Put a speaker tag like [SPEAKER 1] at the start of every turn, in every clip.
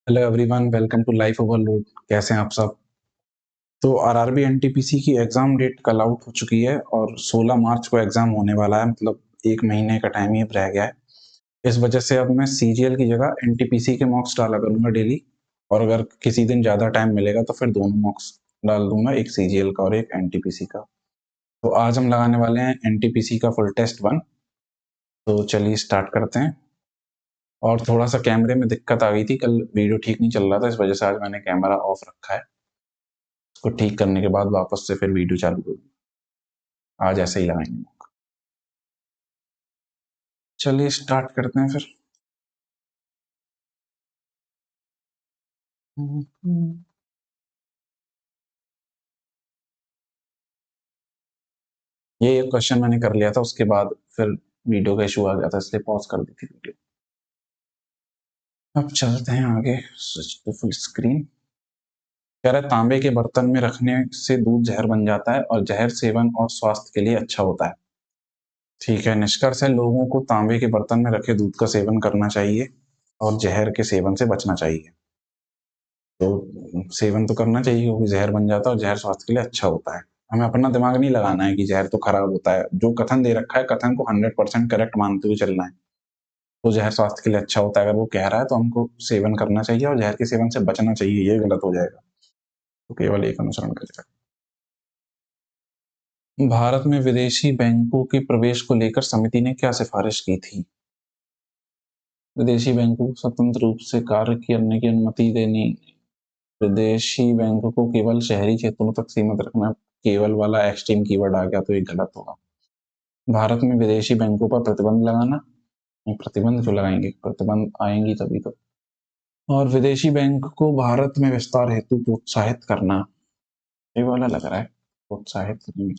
[SPEAKER 1] Hello everyone, welcome to life overload. कैसे हैं आप सब? तो आरआरबी एनटीपीसी की एग्ज़ाम डेट कल आउट हो चुकी है और 16 मार्च को एग्ज़ाम होने वाला है। मतलब 1 महीने का टाइम ही अब रह गया है। इस वजह से अब मैं सीजीएल की जगह एनटीपीसी के मॉक्स डाला करूँगा डेली, और अगर किसी दिन ज़्यादा टाइम मिलेगा तो फिर दोनों मॉक्स डाल दूँगा, एक सीजीएल का और एक एनटीपीसी का। तो आज हम लगाने वाले हैं एनटीपीसी का फुल टेस्ट 1। तो चलिए स्टार्ट करते हैं। और थोड़ा-सा कैमरे में दिक्कत आ गई थी, कल वीडियो ठीक नहीं चल रहा था, इस वजह से आज मैंने कैमरा ऑफ रखा है। उसको ठीक करने के बाद वापस से फिर वीडियो चालू करूँगा। आज ऐसे ही लगाएंगे। चलिए स्टार्ट करते हैं फिर। ये क्वेश्चन मैंने कर लिया था, उसके बाद फिर वीडियो का इशू आ गया था, इसलिए पॉज कर दी थी वीडियो। अब चलते हैं आगे। Switch to full screen. कह रहा है तांबे के बर्तन में रखने से दूध जहर बन जाता है और जहर सेवन और स्वास्थ्य के लिए अच्छा होता है। ठीक है, निष्कर्ष है लोगों को तांबे के बर्तन में रखे दूध का सेवन करना चाहिए और जहर के सेवन से बचना चाहिए। तो सेवन तो करना चाहिए क्योंकि जहर बन जाता है और जहर स्वास्थ्य के लिए अच्छा होता है। हमें अपना दिमाग नहीं लगाना है कि जहर तो खराब होता है। जो कथन दे रखा है, कथन को 100% करेक्ट मानते हुए चलना है। तो जहर स्वास्थ्य के लिए अच्छा होता है, अगर वो कह रहा है तो हमको सेवन करना चाहिए और जहर के सेवन से बचना चाहिए, ये गलत हो जाएगा। तो केवल एक अनुसरण करेगा। भारत में विदेशी बैंकों के प्रवेश को लेकर समिति ने क्या सिफारिश की थी? विदेशी बैंकों को स्वतंत्र रूप से कार्य करने की अनुमति देनी। विदेशी बैंकों को केवल शहरी क्षेत्रों तक सीमित रखना। केवल वाला एक्सट्रीम कीवर्ड आ गया तो ये गलत होगा। भारत में विदेशी बैंकों पर प्रतिबंध लगाना। नहीं, प्रतिबंध क्यों लगाएंगे, प्रतिबंध आएंगी तभी तो। और विदेशी बैंक को भारत में विस्तार हेतु प्रोत्साहित करना। ये वाला लग रहा है प्रोत्साहित नहीं।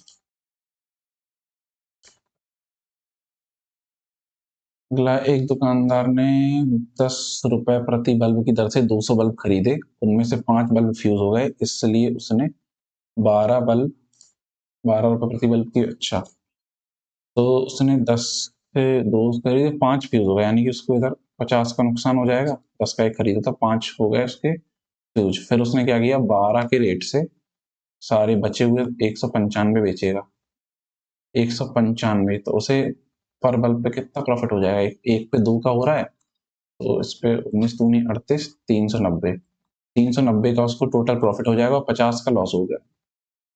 [SPEAKER 1] अगला, एक दुकानदार ने 10 रुपए प्रति बल्ब की दर से 200 बल्ब खरीदे, उनमें से 5 बल्ब फ्यूज हो गए, इसलिए उसने 12 रुपए प्रति बल्ब की, अच्छा, तो उसने 10 से 2 खरीदे, 5 फ्यूज हो गए, यानी कि उसको इधर 50 का नुकसान हो जाएगा। 10 का एक खरीदा था, 5 हो गए उसके फ्यूज। फिर उसने क्या किया, 12 के रेट से सारे बचे हुए 195 बेचेगा। 195, तो उसे पर बल्ब पे कितना प्रॉफिट हो जाएगा? एक पे 2 का हो रहा है, तो इस पे 19 दूनी 38, 390। 390 का उसको टोटल प्रॉफिट हो जाएगा, 50 का लॉस हो गया।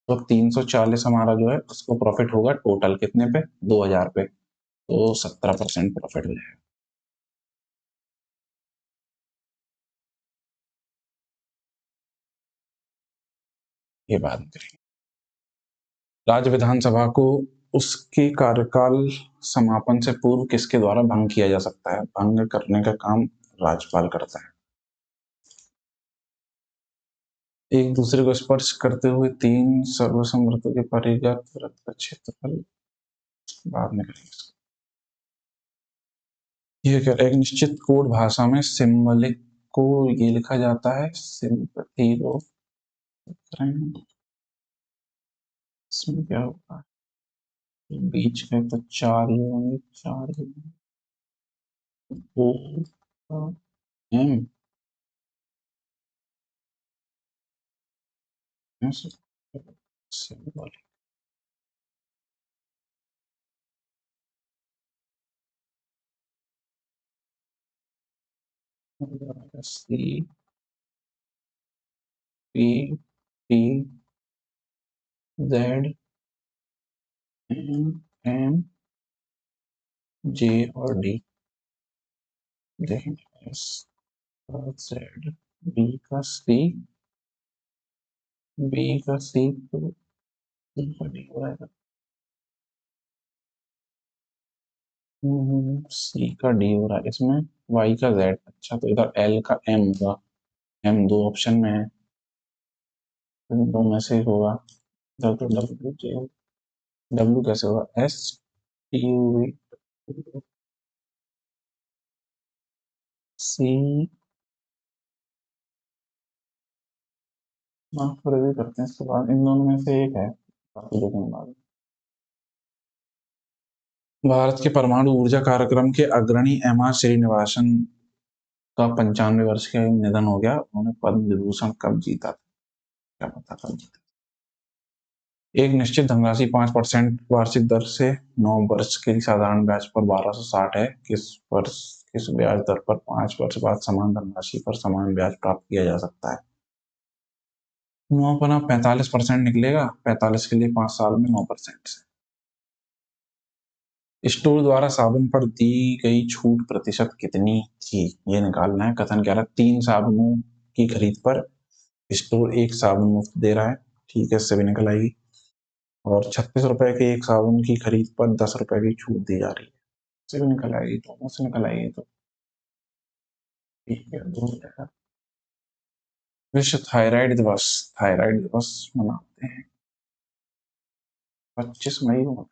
[SPEAKER 1] तो 340 हमारा जो है उसको प्रॉफिट होगा टोटल कितने पे? 2000 पे। तो 17% प्रॉफिट हो जाएगा। ये बात करेंगे। राज्य विधानसभा को उसके कार्यकाल समापन से पूर्व किसके द्वारा भंग किया जा सकता है? भंग करने का काम राज्यपाल करता है। एक दूसरे को स्पर्श करते हुए 3 सर्वसम्मतों के परिगत वृत्त का क्षेत्रफल। बाद में करेंगे इसको। ये क्या, एक निश्चित कोड भाषा में सिंबलिक को ये लिखा जाता है, सिंपैथी को इसमें क्या होगा, बीच में तो 4 ही होंगे, 4 ही O M symbol C P T Z M M J और डी। देखेंगे एस और जेड, बी का सी, बी का सी तो सी का डी हो जाएगा। सी का डी हो रहा है इसमें, वाई का जेड, अच्छा तो इधर एल का एम होगा। एम दो ऑप्शन में है, इन दो में से होगा। इधर तो डब्ल्यू जे, डब्ल्यू कैसे होगा, एस टी यू वी सी। हाँ, फिर भी करते हैं इसके बाद, इन दोनों में से एक है, बाकी देखेंगे बाद। भारत के परमाणु ऊर्जा कार्यक्रम के अग्रणी एम आर श्रीनिवासन का 95 वर्ष के निधन हो गया। उन्होंने पद्म विभूषण कब जीता था? क्या पता कब जीता। एक निश्चित धनराशि 5% वार्षिक दर से 9 वर्ष के लिए साधारण ब्याज पर 1260 है। किस ब्याज दर पर 5 वर्ष बाद समान धनराशि पर समान ब्याज प्राप्त किया जा सकता है? 45% निकलेगा। 45 के लिए 5 साल में 9% से। स्टोर द्वारा साबुन पर दी गई छूट प्रतिशत कितनी थी? ये निकालना है। कथन कह रहा है 3 साबुनों की खरीद पर स्टोर 1 साबुन मुफ्त दे रहा है। ठीक है, इससे भी निकल आएगी। और 36 रुपए के एक साबुन की खरीद पर 10 रुपए की छूट दी जा रही है। इससे भी निकल आएगी, दोनों से निकल आएगी तो ठीक है। विश्व थायराइड दिवस। थायराइड दिवस मनाते हैं 25 मई को।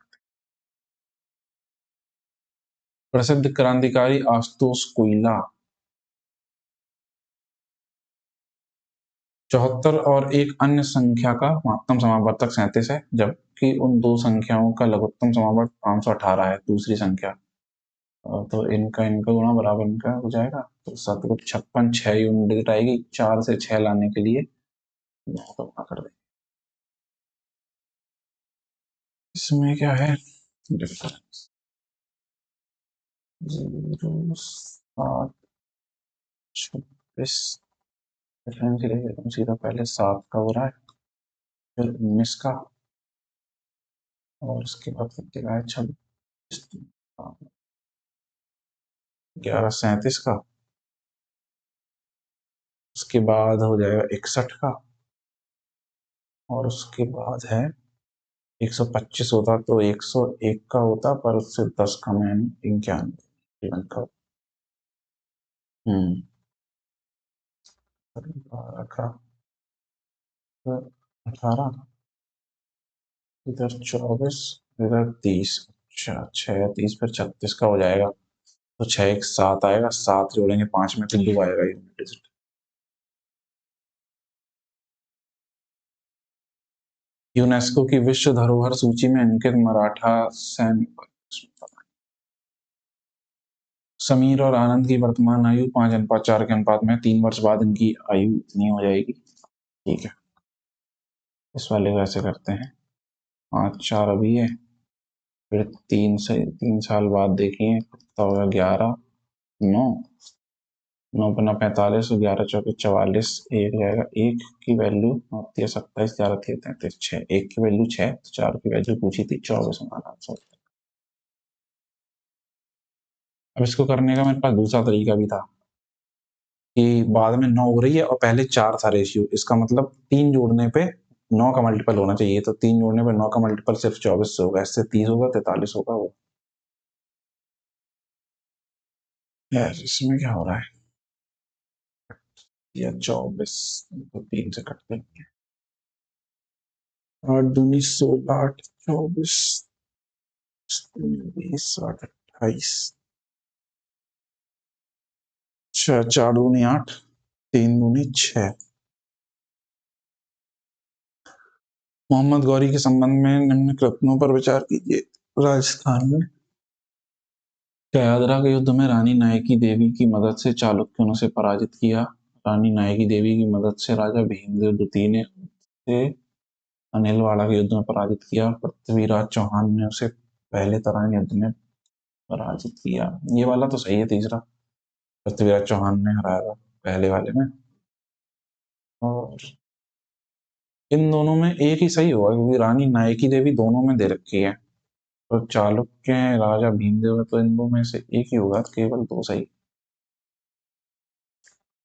[SPEAKER 1] प्रसिद्ध क्रांतिकारी आशुतोष कोइला 74 और एक अन्य संख्या का महत्तम समावर्तक 37 है, जबकि उन दो संख्याओं का लघुत्तम समावर्त 518 है। दूसरी संख्या तो इनका इनका गुणा बराबर इनका हो जाएगा। तो 7 को 56 6 यूनिट आएगी। 4 से 6 लाने के लिए तो कर दें। इसमें क्या है? डिफरेंस 0 7 26। डिफरेंस सीधा पहले 7 का हो रहा है, फिर 19 का, और उसके बाद फिर दिखा है 26, 11 37 का, उसके बाद हो जाएगा 61 का, और उसके बाद है 125 होता तो 101 का होता, पर उससे 10 कम है 91 का। 12 का, फिर 18, इधर 24, इधर 30। अच्छा, 6 30 फिर 36 का हो जाएगा। तो 6 1 7 आएगा। 7 जोड़ेंगे 5 में तो 2 आएगा यूनिट डिजिट। यूनेस्को की विश्व धरोहर सूची में अंकित मराठा सैनिक। समीर और आनंद की वर्तमान आयु 5:4 के अनुपात में। 3 वर्ष बाद इनकी आयु इतनी हो जाएगी। ठीक है, इस वाले को ऐसे करते हैं। 5 4 अभी है, फिर 3 साल बाद देखिए कितना होगा। 11 9 9 पन्ना 45, 11 चौके 44, एक जाएगा। एक की वैल्यू 27 11 33 6, एक की वैल्यू 6, 4 की वैल्यू पूछी थी 24 हमारा आंसर। अब इसको करने का मेरे पास दूसरा तरीका भी था कि बाद में 9 हो रही है और पहले 4 था रेशियो। इसका मतलब 3 जोड़ने पे 9 का मल्टीपल होना चाहिए, तो 3 जोड़ने पे 9 का मल्टीपल सिर्फ 24 से होगा। इससे 30 होगा, 43 होगा। वो यार इसमें क्या हो रहा है? या 24 तो 3 से कट देंगे। 8 दूनी 16, 8 24, 20 8 28। अच्छा, 4 दूनी 8, 3 दूनी 6। मोहम्मद गौरी के संबंध में निम्न कथनों पर विचार कीजिए। राजस्थान में जयाद्रा के युद्ध में रानी नायकी देवी की मदद से चालुक्यों ने उसे पराजित किया। रानी नायकी देवी की मदद से राजा भीमदेव द्वितीय ने उसे अनिलवाड़ा के युद्ध में पराजित किया। पृथ्वीराज चौहान ने उसे पहले तराइन युद्ध में पराजित किया। ये वाला तो सही है, तीसरा पृथ्वीराज चौहान ने हराया था पहले वाले में। और इन दोनों में एक ही सही होगा, क्योंकि रानी नायकी देवी दोनों में दे रखी है। तो चालुक्य राजा भीमदेव है, तो इन दो में से एक ही होगा। तो केवल दो सही।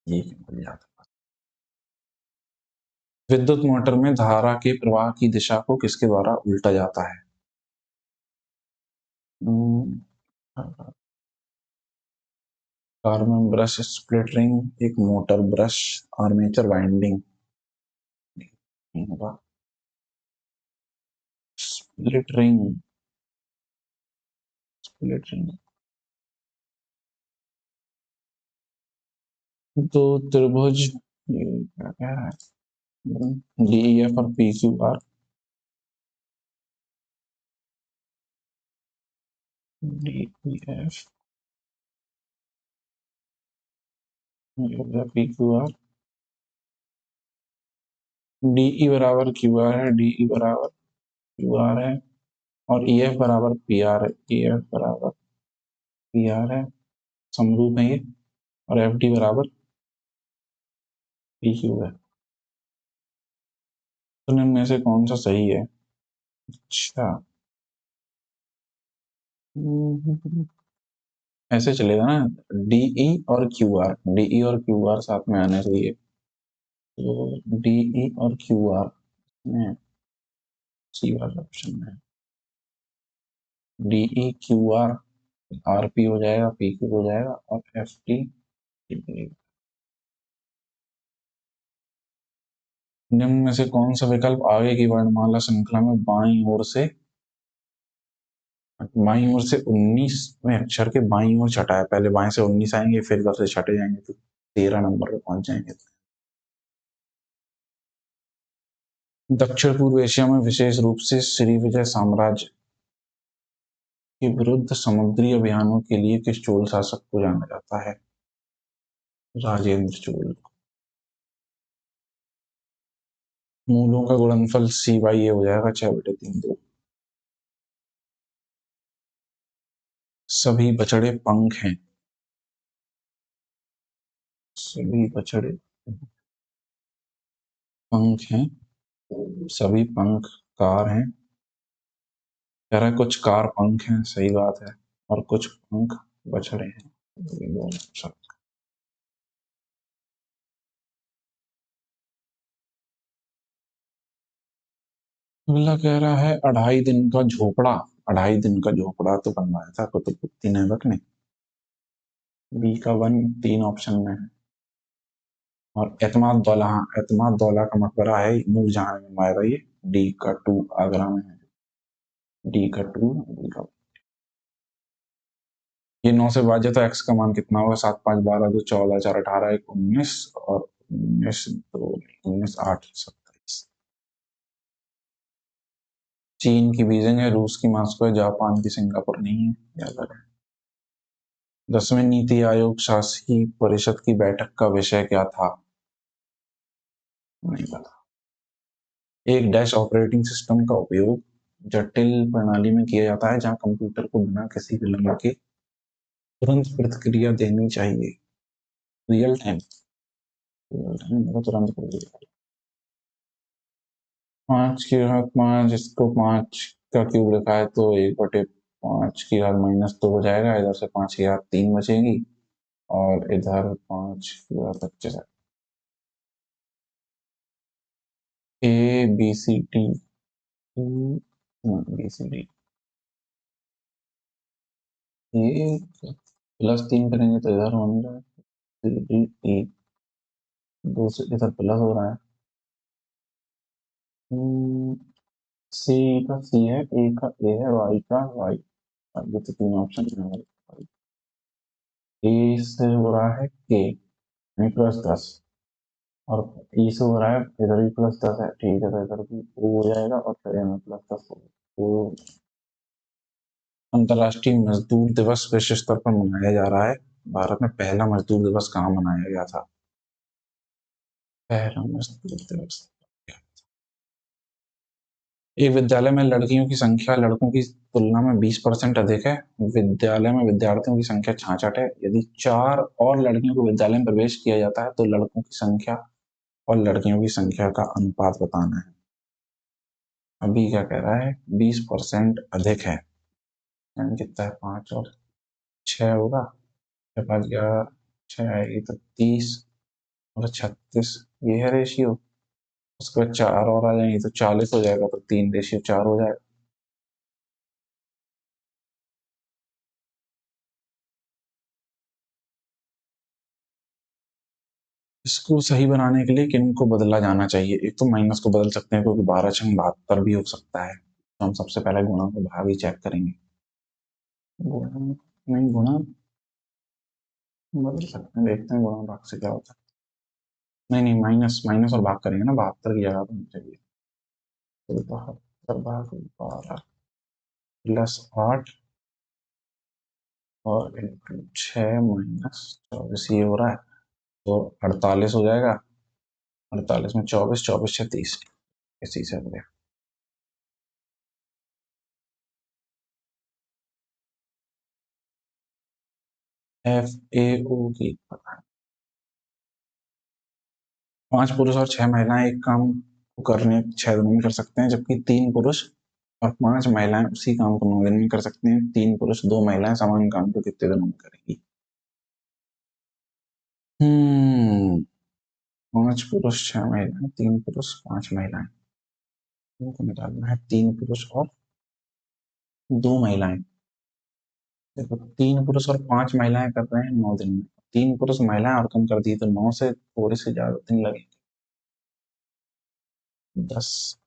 [SPEAKER 1] ये मिल जाता। विद्युत मोटर में धारा के प्रवाह की दिशा को किसके द्वारा उल्टा जाता है? कार्बन ब्रश स्प्लिट रिंग, एक मोटर ब्रश, आर्मेचर वाइंडिंग। होगा स्प्लिट रिंग। स्प्लिट रिंग तो त्रिभुज, ये क्या क्या है? डी एफ और P Q R. D E F P Q R, D E बराबर क्यू आर है, डीई बराबर क्यू आर है, और ई एफ बराबर पी आर है, ई एफ बराबर पी आर है, समरूप है ये, और एफ डी बराबर पी क्यू है। तो इनमें से कौन सा सही है? अच्छा, ऐसे चलेगा ना, डीई और क्यू आर, डीई और क्यू आर साथ में आने चाहिए, तो डीई और क्यू आर में सी वाला ऑप्शन में D E Q R, R P हो जाएगा, पी क्यू हो जाएगा, और एफ टी। निम्न में से कौन सा विकल्प आगे की वर्णमाला श्रृंखला में बाईं ओर से 19वें अक्षर के बाईं ओर छटा है? पहले बाएं से 19 आएंगे, फिर इधर से छटे जाएंगे, तो 13 नंबर पे पहुंच जाएंगे। दक्षिण पूर्व एशिया में विशेष रूप से श्रीविजय साम्राज्य के विरुद्ध समुद्री अभियानों के लिए किस चोल शासक को जाना जाता है? राजेंद्र चोल। मूलों का गुणनफल सी बाई ए हो जाएगा, 6/3 2। सभी बछड़े पंख हैं, सभी बछड़े पंख हैं, सभी पंख कार हैं, कह रहा है कुछ कार पंख हैं, सही बात है, और कुछ पंख बछड़े हैं, अगला कह रहा है 2.5 दिन का झोपड़ा, 2.5 दिन का झोपड़ा तो बनवाया था कुतुबुद्दीन ऐबक ने। बी का 1 3 ऑप्शन में है, और एतमाद दौला, हाँ एतमाद दौला का मकबरा है नूरजहां में बनवाया ये। डी का 2 आगरा में है, डी का 2, डी का। ये 9 से भाज्य तो एक्स का मान कितना होगा? 7 5 12 2 14 4 18 1 19, और 19 2 19 8 27। चीन की बीजिंग है, रूस की मॉस्को है, जापान की सिंगापुर नहीं है, याद है। 10वें नीति आयोग शासी परिषद की बैठक का विषय क्या था? नहीं पता। एक डैश ऑपरेटिंग सिस्टम का उपयोग जटिल प्रणाली में किया जाता है जहां कंप्यूटर को बिना किसी विलंब के तुरंत प्रतिक्रिया देनी चाहिए। रियल टाइम, रियल टाइम तुरंत प्रतिक्रिया। 5 की घात 5, इसको 5 का क्यूब लिखा है तो 1/5 की घात -2 हो जाएगा, इधर से 5 की घात 3 बचेगी, और इधर 5 की घात 25 है। A B C D, B C D, ये +3 करेंगे तो इधर बन रहा है, सी डी ई, दो से इधर प्लस हो रहा है। सी का सी है, ए का ए है, वाई का वाई, ये तो 3 ऑप्शन है हमारे। ए से हो रहा है के, यानी +10, और ई से हो रहा है, इधर भी +10 है, ठीक है, तो इधर भी ओ हो जाएगा, और फिर ए में +10 होगा। तो अंतर्राष्ट्रीय मजदूर दिवस विश्व स्तर पर मनाया जा रहा है। भारत में पहला मजदूर दिवस कहाँ मनाया गया था? पहला मजदूर दिवस, एक विद्यालय में लड़कियों की संख्या लड़कों की तुलना में 20% अधिक है। विद्यालय में विद्यार्थियों की संख्या 66 है। यदि 4 और लड़कियों को विद्यालय में प्रवेश किया जाता है तो लड़कों की संख्या और लड़कियों की संख्या का अनुपात बताना है। अभी क्या कह रहा है? 20% अधिक है, यानी कितना है? 5 और 6 होगा, 5 11 6 आएगी तो 30 और 36, ये है रेशियो। उसके बाद 4 और आ जाएंगे तो 40 हो जाएगा, तो 3:4 हो जाएगा। इसको सही बनाने के लिए किन को बदला जाना चाहिए? एक तो माइनस को बदल सकते हैं, क्योंकि 12×72 भी हो सकता है, तो हम सबसे पहले गुणा को भाग ही चेक करेंगे। गुणा नहीं, गुणा बदल सकते हैं, देखते हैं गुणा भाग से क्या होता है। नहीं नहीं, माइनस माइनस और भाग करेंगे ना, 72 की जगह पर होनी चाहिए। तो 72/12 +8 और 6 - 24 ये हो रहा है। तो 48 हो जाएगा, 48 में 24, 24 से 30, इसी से हो गया। FAO की पता नहीं। 5 पुरुष और 6 महिलाएं एक काम को करने 6 दिनों में कर सकते हैं, जबकि 3 पुरुष और 5 महिलाएं उसी काम को 9 दिन में कर सकते हैं। 3 पुरुष 2 महिलाएं समान काम को कितने दिनों में करेंगी? 5 पुरुष 6 महिलाएं, 3 पुरुष 5 महिलाएं, इनको निकालना है। 3 पुरुष और 2 महिलाएं। देखो 3 पुरुष और 5 महिलाएं कर रहे हैं 9 दिन में। 3 पुरुष महिलाएं और कम कर दी तो 9 से थोड़े से ज्यादा दिन लगेंगे। 10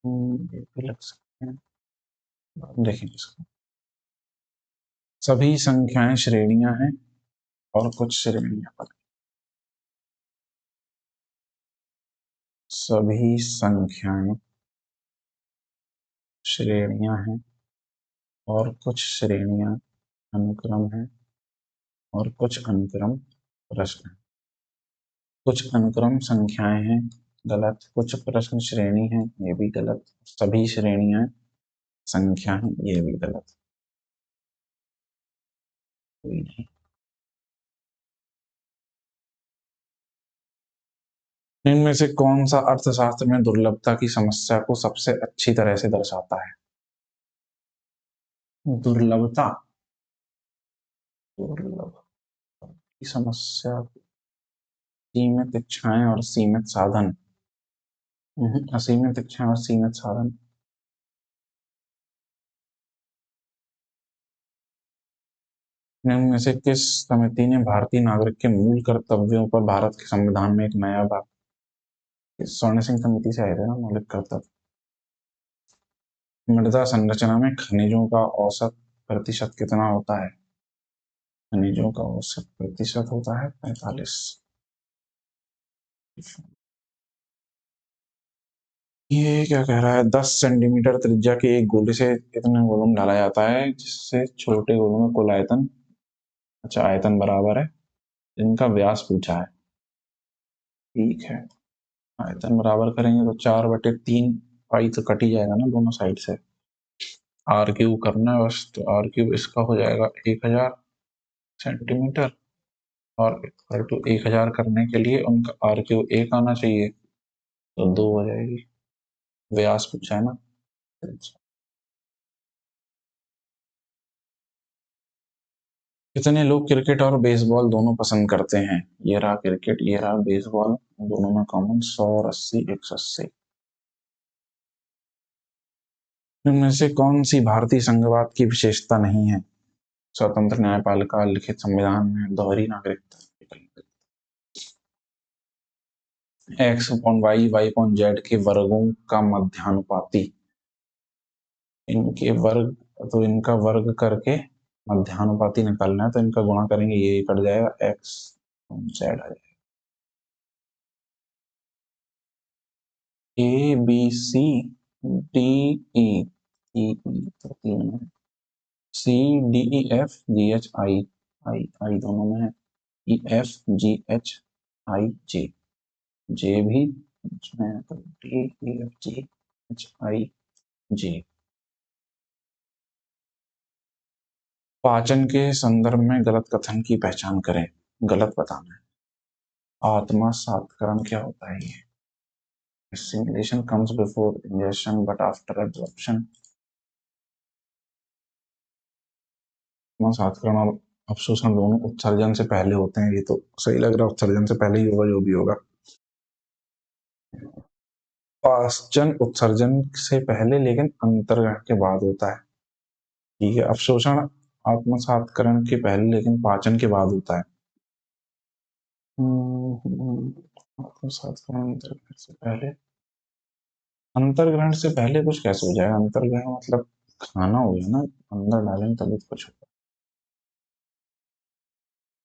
[SPEAKER 1] ये भी लग सकते हैं, अब देखेंगे इसको। सभी संख्याएं श्रेणियां हैं और कुछ श्रेणियां पर। सभी संख्याएं श्रेणियां हैं और कुछ श्रेणियां अनुक्रम हैं और कुछ अनुक्रम प्रश्न हैं। कुछ अनुक्रम संख्याएं हैं, गलत। कुछ प्रश्न श्रेणी हैं, ये भी गलत। सभी श्रेणियां संख्या हैं, ये भी गलत। कोई नहीं। इनमें से कौन सा अर्थशास्त्र में दुर्लभता की समस्या को सबसे अच्छी तरह से दर्शाता है? दुर्लभता, दुर्लभता की समस्या, सीमित इच्छाएं और सीमित साधन। असीमित इच्छाएं और सीमित साधन। निम्न में से किस समिति ने भारतीय नागरिक के मूल कर्तव्यों पर भारत के संविधान में एक नया भाग? स्वर्ण सिंह समिति से आए थे ना मौलिक कर्तव्य। मृदा संरचना में खनिजों का औसत प्रतिशत कितना होता है? खनिजों का औसत प्रतिशत होता है 45। ये क्या कह रहा है? 10 सेंटीमीटर त्रिज्या के एक गोले से कितने गोलों में डाला जाता है, जिससे छोटे गोलों में कुल आयतन, अच्छा आयतन बराबर है, इनका व्यास पूछा है। ठीक है, आयतन बराबर करेंगे तो 4/3 पाई तो कट ही जाएगा ना दोनों साइड से। आर क्यूब करना है बस, तो आर क्यूब इसका हो जाएगा 1000 सेंटीमीटर, और इक्वल टू 1000 करने के लिए उनका आर क्यूब 1 आना चाहिए, तो 2 हो जाएगी। व्यास पूछा है ना। कितने लोग क्रिकेट और बेसबॉल दोनों पसंद करते हैं? ये रहा क्रिकेट, ये रहा बेसबॉल, दोनों में कॉमन 100 और 80, 180। इनमें से कौन सी भारतीय संघवाद की विशेषता नहीं है? स्वतंत्र न्यायपालिका, लिखित संविधान में, दोहरी नागरिकता। X upon Y, Y upon Z के वर्गों का मध्यानुपाती। इनके वर्ग, तो इनका वर्ग करके मध्यानुपाती निकालना है, तो इनका गुणा करेंगे, ये कट जाएगा, एक्स जेड आ जाएगा। ए बी सी डी ई, ई तो 3 में, C D E F G H I, I I दोनों में है, E F G H I जे, जे भी इसमें है, तो D E F G H I J. पाचन के संदर्भ में गलत कथन की पहचान करें। गलत बताना है। आत्मा सात्करण क्या होता है? ये assimilation comes before ingestion but after absorption। आत्मा सात्करण और अवशोषण दोनों उत्सर्जन से पहले होते हैं। ये तो सही लग रहा है, उत्सर्जन से पहले ही होगा जो भी होगा। पाचन उत्सर्जन से पहले लेकिन अंतर्ग्रहण के बाद होता है। ठीक है, अवशोषण आत्मसात्करण के पहले लेकिन पाचन के बाद होता है। आत्मसात्करण अंतर्ग्रहण से पहले, अंतर्ग्रहण से पहले कुछ कैसे हो जाएगा? अंतर्ग्रहण मतलब खाना हो गया ना, अंदर डालेंगे तभी तो कुछ होगा।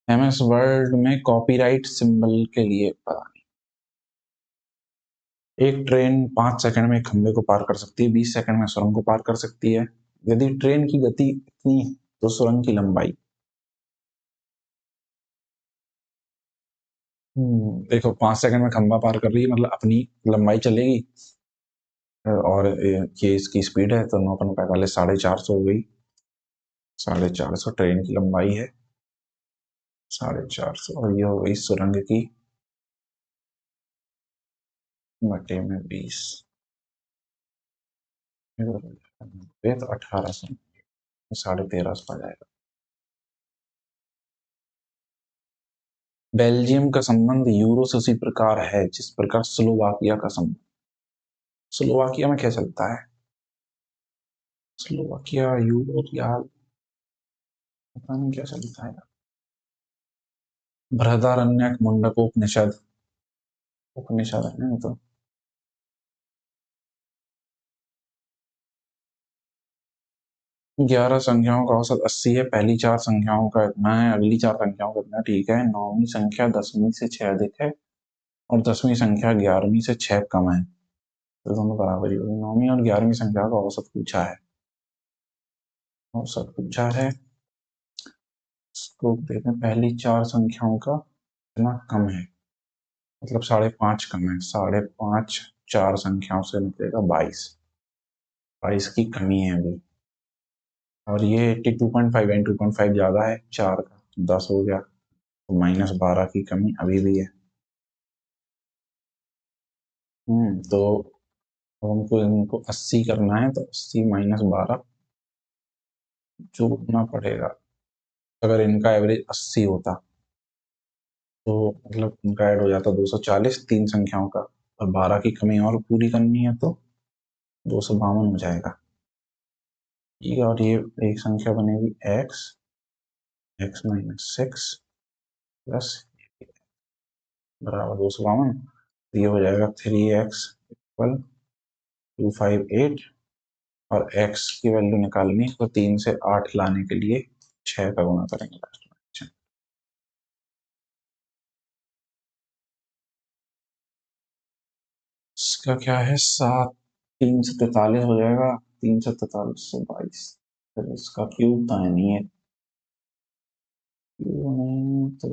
[SPEAKER 1] एमएस वर्ड में कॉपीराइट सिंबल के लिए पता नहीं। एक ट्रेन 5 सेकंड में खंबे को पार कर सकती है, 20 सेकंड में सुरंग को पार कर सकती है। यदि ट्रेन की गति इतनी है तो सुरंग की लंबाई देखो 5 सेकंड में खंबा पार कर रही है, मतलब अपनी लंबाई चलेगी। और ये इसकी स्पीड है, तो 9 साढ़े 400 हो गई। 450 ट्रेन की लंबाई है, 450, और ये हो गई सुरंग की बटे में 20। तो 1800, 1350 आ जाएगा। बेल्जियम का संबंध यूरो से उसी प्रकार है जिस प्रकार स्लोवाकिया का संबंध। स्लोवाकिया में क्या चलता है? स्लोवाकिया यूरो रियाल, पता नहीं क्या चलता है। बृहदारण्यक मुंडकोपनिषद, उपनिषद है ना तो। 11 संख्याओं का औसत 80 है, पहली 4 संख्याओं का इतना है, अगली 4 संख्याओं का इतना, ठीक है। 9वीं संख्या 10वीं से 6 अधिक है, और 10वीं संख्या 11वीं से 6 कम है, तो दोनों बराबर ही होगी। 9वीं और 11वीं संख्या का औसत पूछा है, औसत पूछा है। इसको देखते हैं, पहली 4 संख्याओं का इतना कम है, मतलब 5.5 कम है। 5.5 4 संख्याओं से निकलेगा 22, 22 की कमी है अभी। और ये 82.5 है, 2.5 ज्यादा है, 4 का 10 हो गया, तो -12 की कमी अभी भी है। तो हमको इनको 80 करना है, तो 80 -12 जोड़ना पड़ेगा। अगर इनका एवरेज 80 होता, तो मतलब इनका ऐड हो जाता 240 3 संख्याओं का, और 12 की कमी और पूरी करनी है, तो 252 हो जाएगा। ठीक है, और ये एक संख्या बनेगी x, x -6 प्लस बराबर 252। ये हो जाएगा 3x इक्वल 258, और x की वैल्यू निकालनी है, तो 3 से 8 लाने के लिए 6 का गुणा करेंगे लास्ट में। अच्छा, इसका क्या है, 7, 3 से 43 हो जाएगा, 3 से 43 से 22। फिर इसका क्यूब तो है नहीं है, क्यूब नहीं तो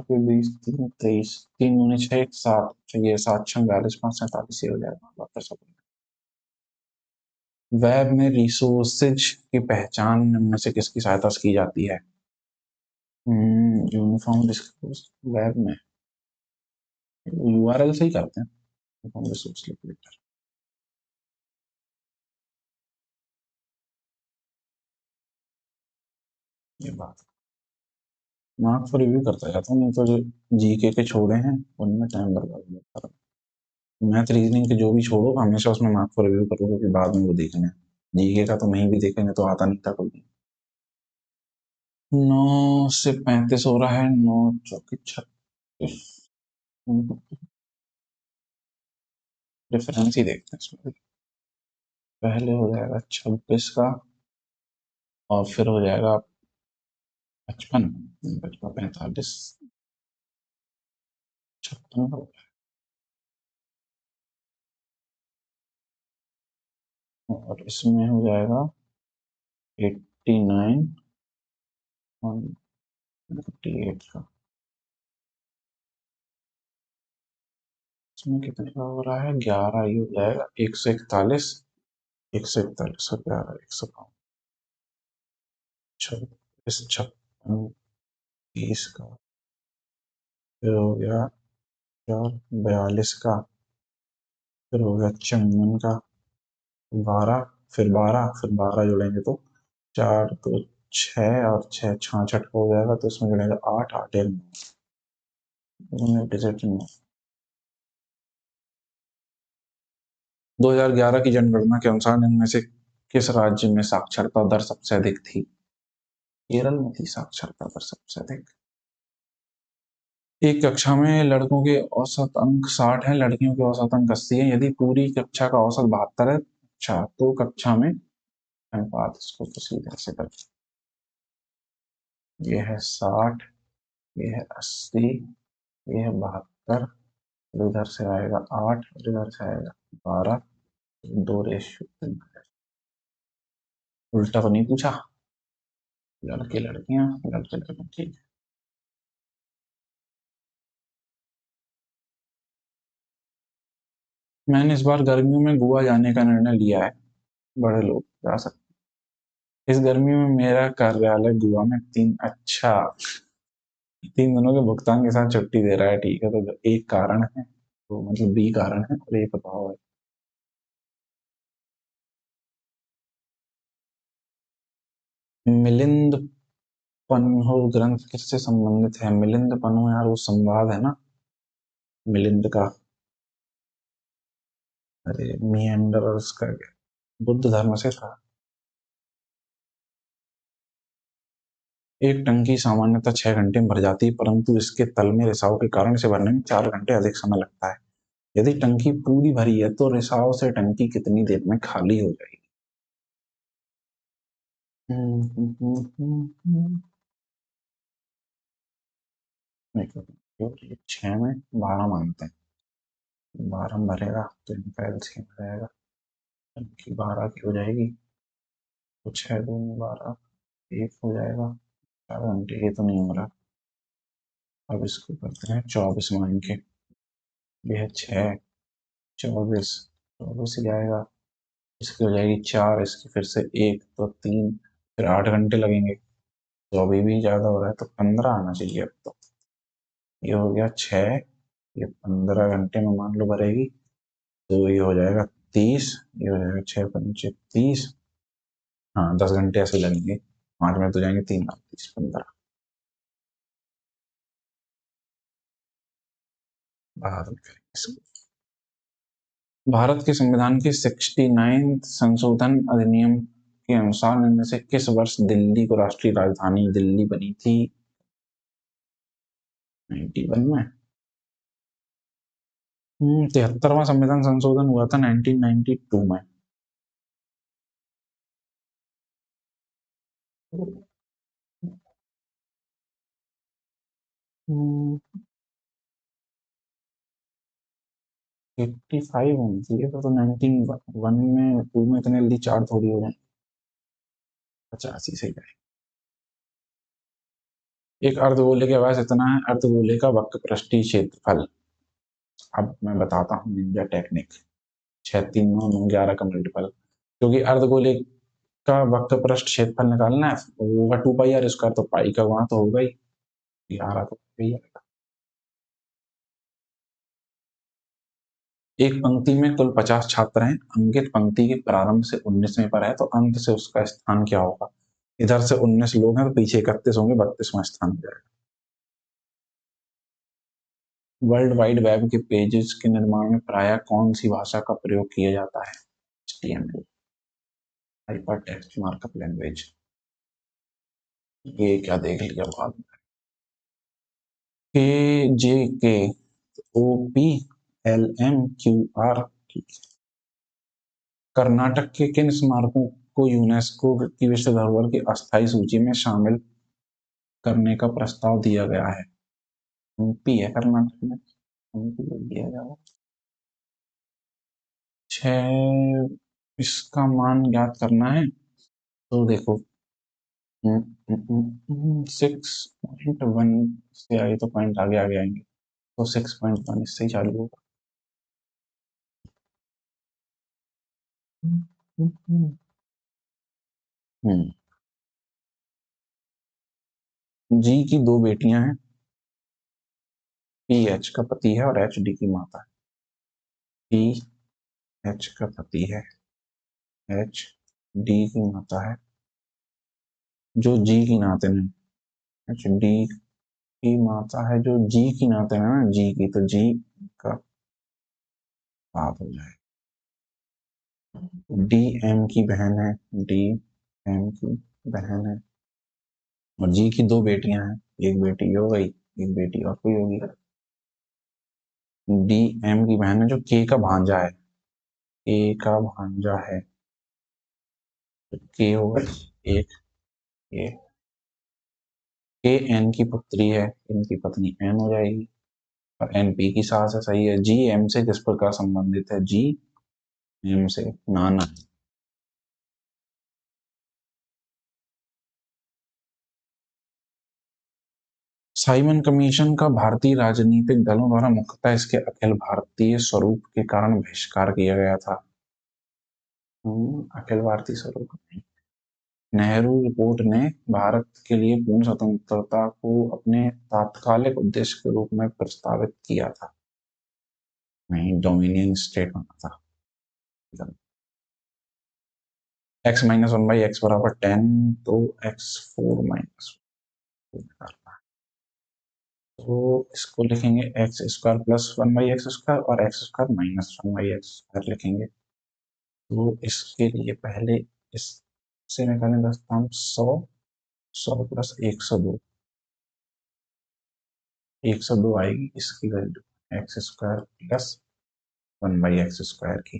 [SPEAKER 1] 20, 3, 23, 3 × 6 7, ये 7 6 42 5 47 हो जाएगा वापस। वेब में रिसोर्सेज की पहचान में से किसकी सहायता से की जाती है? यूनिफॉर्म रिसोर्स वेब में यूआरएल से ही करते हैं, यूनिफॉर्म रिसोर्स लोकेटर। ये बात मार्क फॉर रिव्यू करता जाता हूँ, नहीं तो जो जीके के छोड़े हैं उनमें टाइम बर्बाद होता है। मैथ रीजनिंग के जो भी छोड़ो, हमेशा उसमें मार्क फॉर रिव्यू करो, क्योंकि बाद में वो देखना है। जीके का तो नहीं भी देखेंगे तो आता नहीं था कोई। 9 से 35 हो रहा है, 9 × 4 = 36। डिफरेंस ही देखते हैं इसमें। पहले हो जाएगा 26 का, और फिर हो जाएगा 55, 45, 56 का, और इसमें हो जाएगा 89 और 58 का। इसमें कितने का हो रहा है, 11 ही हो जाएगा, 141, 141 और 11, 105, 26, 56, 30 का, फिर हो गया 42 का, फिर हो गया 54 का, 12, फिर 12, फिर 12 जोड़ेंगे तो 4 तो 6, और 6 66 हो जाएगा, तो इसमें जुड़ेगा 8, 8 1 9। 2011 की जनगणना के अनुसार इनमें से किस राज्य में साक्षरता दर सबसे अधिक थी? केरल में थी साक्षरता दर सबसे अधिक। एक कक्षा में लड़कों के औसत अंक 60 है, लड़कियों के औसत अंक 80 है। यदि पूरी कक्षा का औसत 72 है, अच्छा, तो कक्षा में अनुपात, इसको तो सीधे से कर, ये है 60, ये है 80, ये है 72, इधर से आएगा 8, इधर से आएगा 12, 2 रेशियो। उल्टा तो नहीं पूछा? लड़के लड़कियां, लड़के लड़के, ठीक है। मैंने इस बार गर्मियों में गोवा जाने का निर्णय लिया है। बड़े लोग जा सकते। इस गर्मी में मेरा कार्यालय गोवा में 3 दिनों के भुगतान के साथ छुट्टी दे रहा है, ठीक है। तो एक कारण है, तो मतलब बी कारण है, और ये बताओ है। मिलिंद पन्हो ग्रंथ किससे संबंधित है? मिलिंद पन्हो यार वो संवाद है ना, मिलिंद का। अरे मिएंडर और उसका क्या? बुद्ध धर्म से था। एक टंकी सामान्यतः 6 घंटे में भर जाती है, परंतु इसके तल में रिसाव के कारण इसे भरने में 4 घंटे अधिक समय लगता है। यदि टंकी पूरी भरी है तो रिसाव से टंकी कितनी देर में खाली हो जाएगी? देखो, ये 6 में 12 मानते हैं। 12 में भरेगा तो इनका एलसीएम हो जाएगा, टंकी 12 की हो जाएगी। तो 6 दूनी 12, एक हो जाएगा। 4 घंटे, ये तो नहीं हो रहा। अब इसको करते हैं 24 मान के। ये है 6, 24, 24 ही आएगा। इसकी हो जाएगी 4, इसकी फिर से 1 तो 3, फिर 8 घंटे लगेंगे। तो अभी भी ज़्यादा हो रहा है, तो 15 आना चाहिए अब तो। ये हो गया 6, ये 15 घंटे में मान लो भरेगी, तो ये हो जाएगा 30, ये हो जाएगा 6 पंचे 30। हाँ 10 घंटे ऐसे लगेंगे, 5 मिनट तो जाएंगे, 3 30 15। बाहर करेंगे इसको। भारत के संविधान की 69th संशोधन अधिनियम के अनुसार इनमें से किस वर्ष दिल्ली को राष्ट्रीय राजधानी दिल्ली बनी थी? 91 में। 73वां संविधान संशोधन हुआ था 1992 में। 85 होनी चाहिए, तो 19 में 2 में इतने जल्दी 4 थोड़ी हो जाए। 85 से जाए। एक अर्धगोले के व्यास इतना है, अर्धगोले का वक्रपृष्ठीय क्षेत्रफल। अब मैं बताता हूँ निंजा टेक्निक। 6 3 9 9 11 का मल्टीपल, क्योंकि अर्धगोले का वक्रपृष्ठ क्षेत्रफल निकालना है, वो होगा 2 पाई r स्क्वायर, तो पाई का गुणा तो होगा ही। 11 तो ही आएगा। एक पंक्ति में कुल 50 छात्र हैं, अंकित पंक्ति के प्रारंभ से 19वें पर है, तो अंत से उसका स्थान क्या होगा? इधर से 19 लोग हैं तो पीछे 31 होंगे, 32वां स्थान हो जाएगा। वर्ल्ड वाइड वेब के पेजेस के निर्माण में प्रायः कौन सी भाषा का प्रयोग किया जाता है? HTML, hyper text markup language. ये क्या देख लिया बाद में। KJKOPLMQR। कर्नाटक के किन स्मारकों को यूनेस्को की विश्व धरोहर की अस्थायी सूची में शामिल करने का प्रस्ताव दिया गया है? एमपी है कर्नाटक में, एमपी को दिया जाएगा। 6, इसका मान ज्ञात करना है, तो देखो 6.1 से आगे तो पॉइंट आगे आगे आएंगे, तो 6.1 इससे ही चालू होगा। जी की 2 बेटियां हैं, पी एच का पति है और एच डी की माता है। पी एच का पति है, एच डी की माता है, जो जी की नाते में। एच डी की माता है जो जी की नाते में ना, जी की, तो जी का बात हो जाए। डी एम की बहन है, डी एम की बहन है, और जी की 2 बेटियां हैं, एक बेटी हो गई, एक बेटी और कोई होगी। डी एम की बहन है जो के का भांजा है, के का भांजा है, तो के होगा एक, के के एन की पुत्री है, इनकी पत्नी एन हो जाएगी, और एन पी की सास है, सही है। जी एम से किस प्रकार संबंधित है? जी एम से नाना। साइमन कमीशन का भारतीय राजनीतिक दलों द्वारा मुख्यतः इसके अखिल भारतीय स्वरूप के कारण बहिष्कार किया गया था। अखिल भारतीय स्वरूप नहीं। नेहरू रिपोर्ट ने भारत के लिए पूर्ण स्वतंत्रता को अपने तात्कालिक उद्देश्य के रूप में प्रस्तावित किया था। नहीं, डोमिनियन स्टेट बना था। x minus one by X बराबर 10, तो x4 माइनस, तो इसको लिखेंगे X square plus one by X square और X square minus one by X square लिखेंगे। तो इसके लिए पहले इससे निकालें 10 दाम 100, 100 प्लस 102, 102 आएगी इसकी value x square plus one by X square की।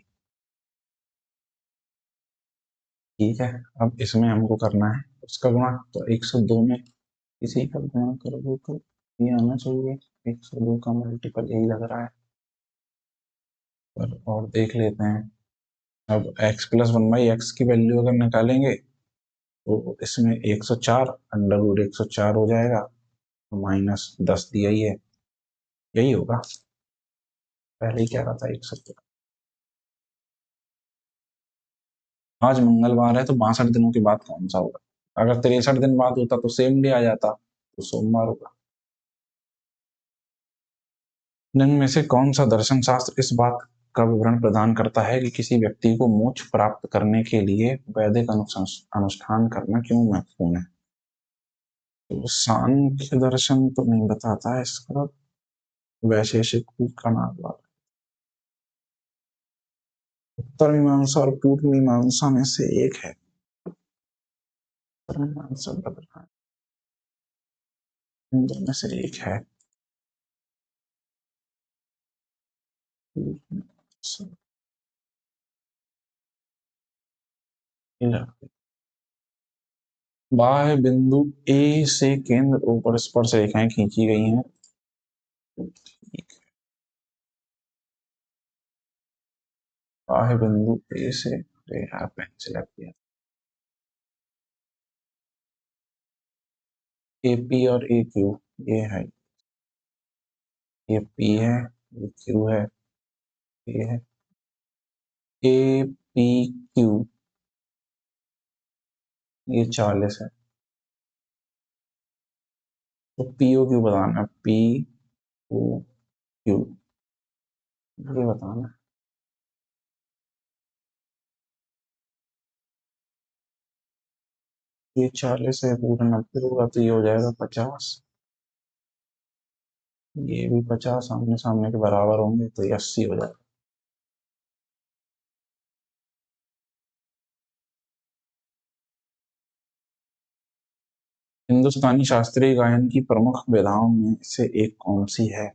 [SPEAKER 1] ठीक है, अब इसमें हमको करना है उसका गुणा, तो 102 में किसी का गुणा करोगे तो ये आना चाहिए, 102 का मल्टीपल यही लग रहा है। और देख लेते हैं, अब x plus one by x की वैल्यू अगर निकालेंगे तो इसमें 104 अंडर रूट 104 हो जाएगा, तो माइनस 10 दिया ही है, यही होगा। पहले ही क्या रहा था 104। आज मंगलवार है तो 62 दिनों के बाद कौन सा होगा? अगर 63 दिन बाद होता तो सेम डे आ जाता, तो सोमवार होगा। निम्न में से कौन सा दर्शन शास्त्र इस बात का विवरण प्रदान करता है कि किसी व्यक्ति को मोक्ष प्राप्त करने के लिए वैदिक अनुष्ठान करना क्यों महत्वपूर्ण है? तो सांख्य दर्शन तो नहीं बताता है इसका, वैशेषिक का नाम वाला। उत्तर मीमांसा और पूर्व मीमांसा में से एक है। उत्तर मीमांसा लग रहा है, इन दोनों में से एक है। बाह्य बिंदु ए से केंद्र ऊपर स्पर्श रेखाएं खींची गई हैं। बाह्य बिंदु ए से रेखा पेंसिल किया, ए पी और ए क्यू, ये है, ये पी है, ये क्यू है, ये है ए पी क्यू, ये 40 है। तो पीओ क्यू बताना, पी ओ क्यू ये बताना। ये 40 है, पूरा 90 होगा तो ये हो जाएगा 50। ये भी 50 सामने सामने के बराबर होंगे तो ये 80 हो जाएगा। हिंदुस्तानी शास्त्रीय गायन की प्रमुख विधाओं में से एक कौन सी है?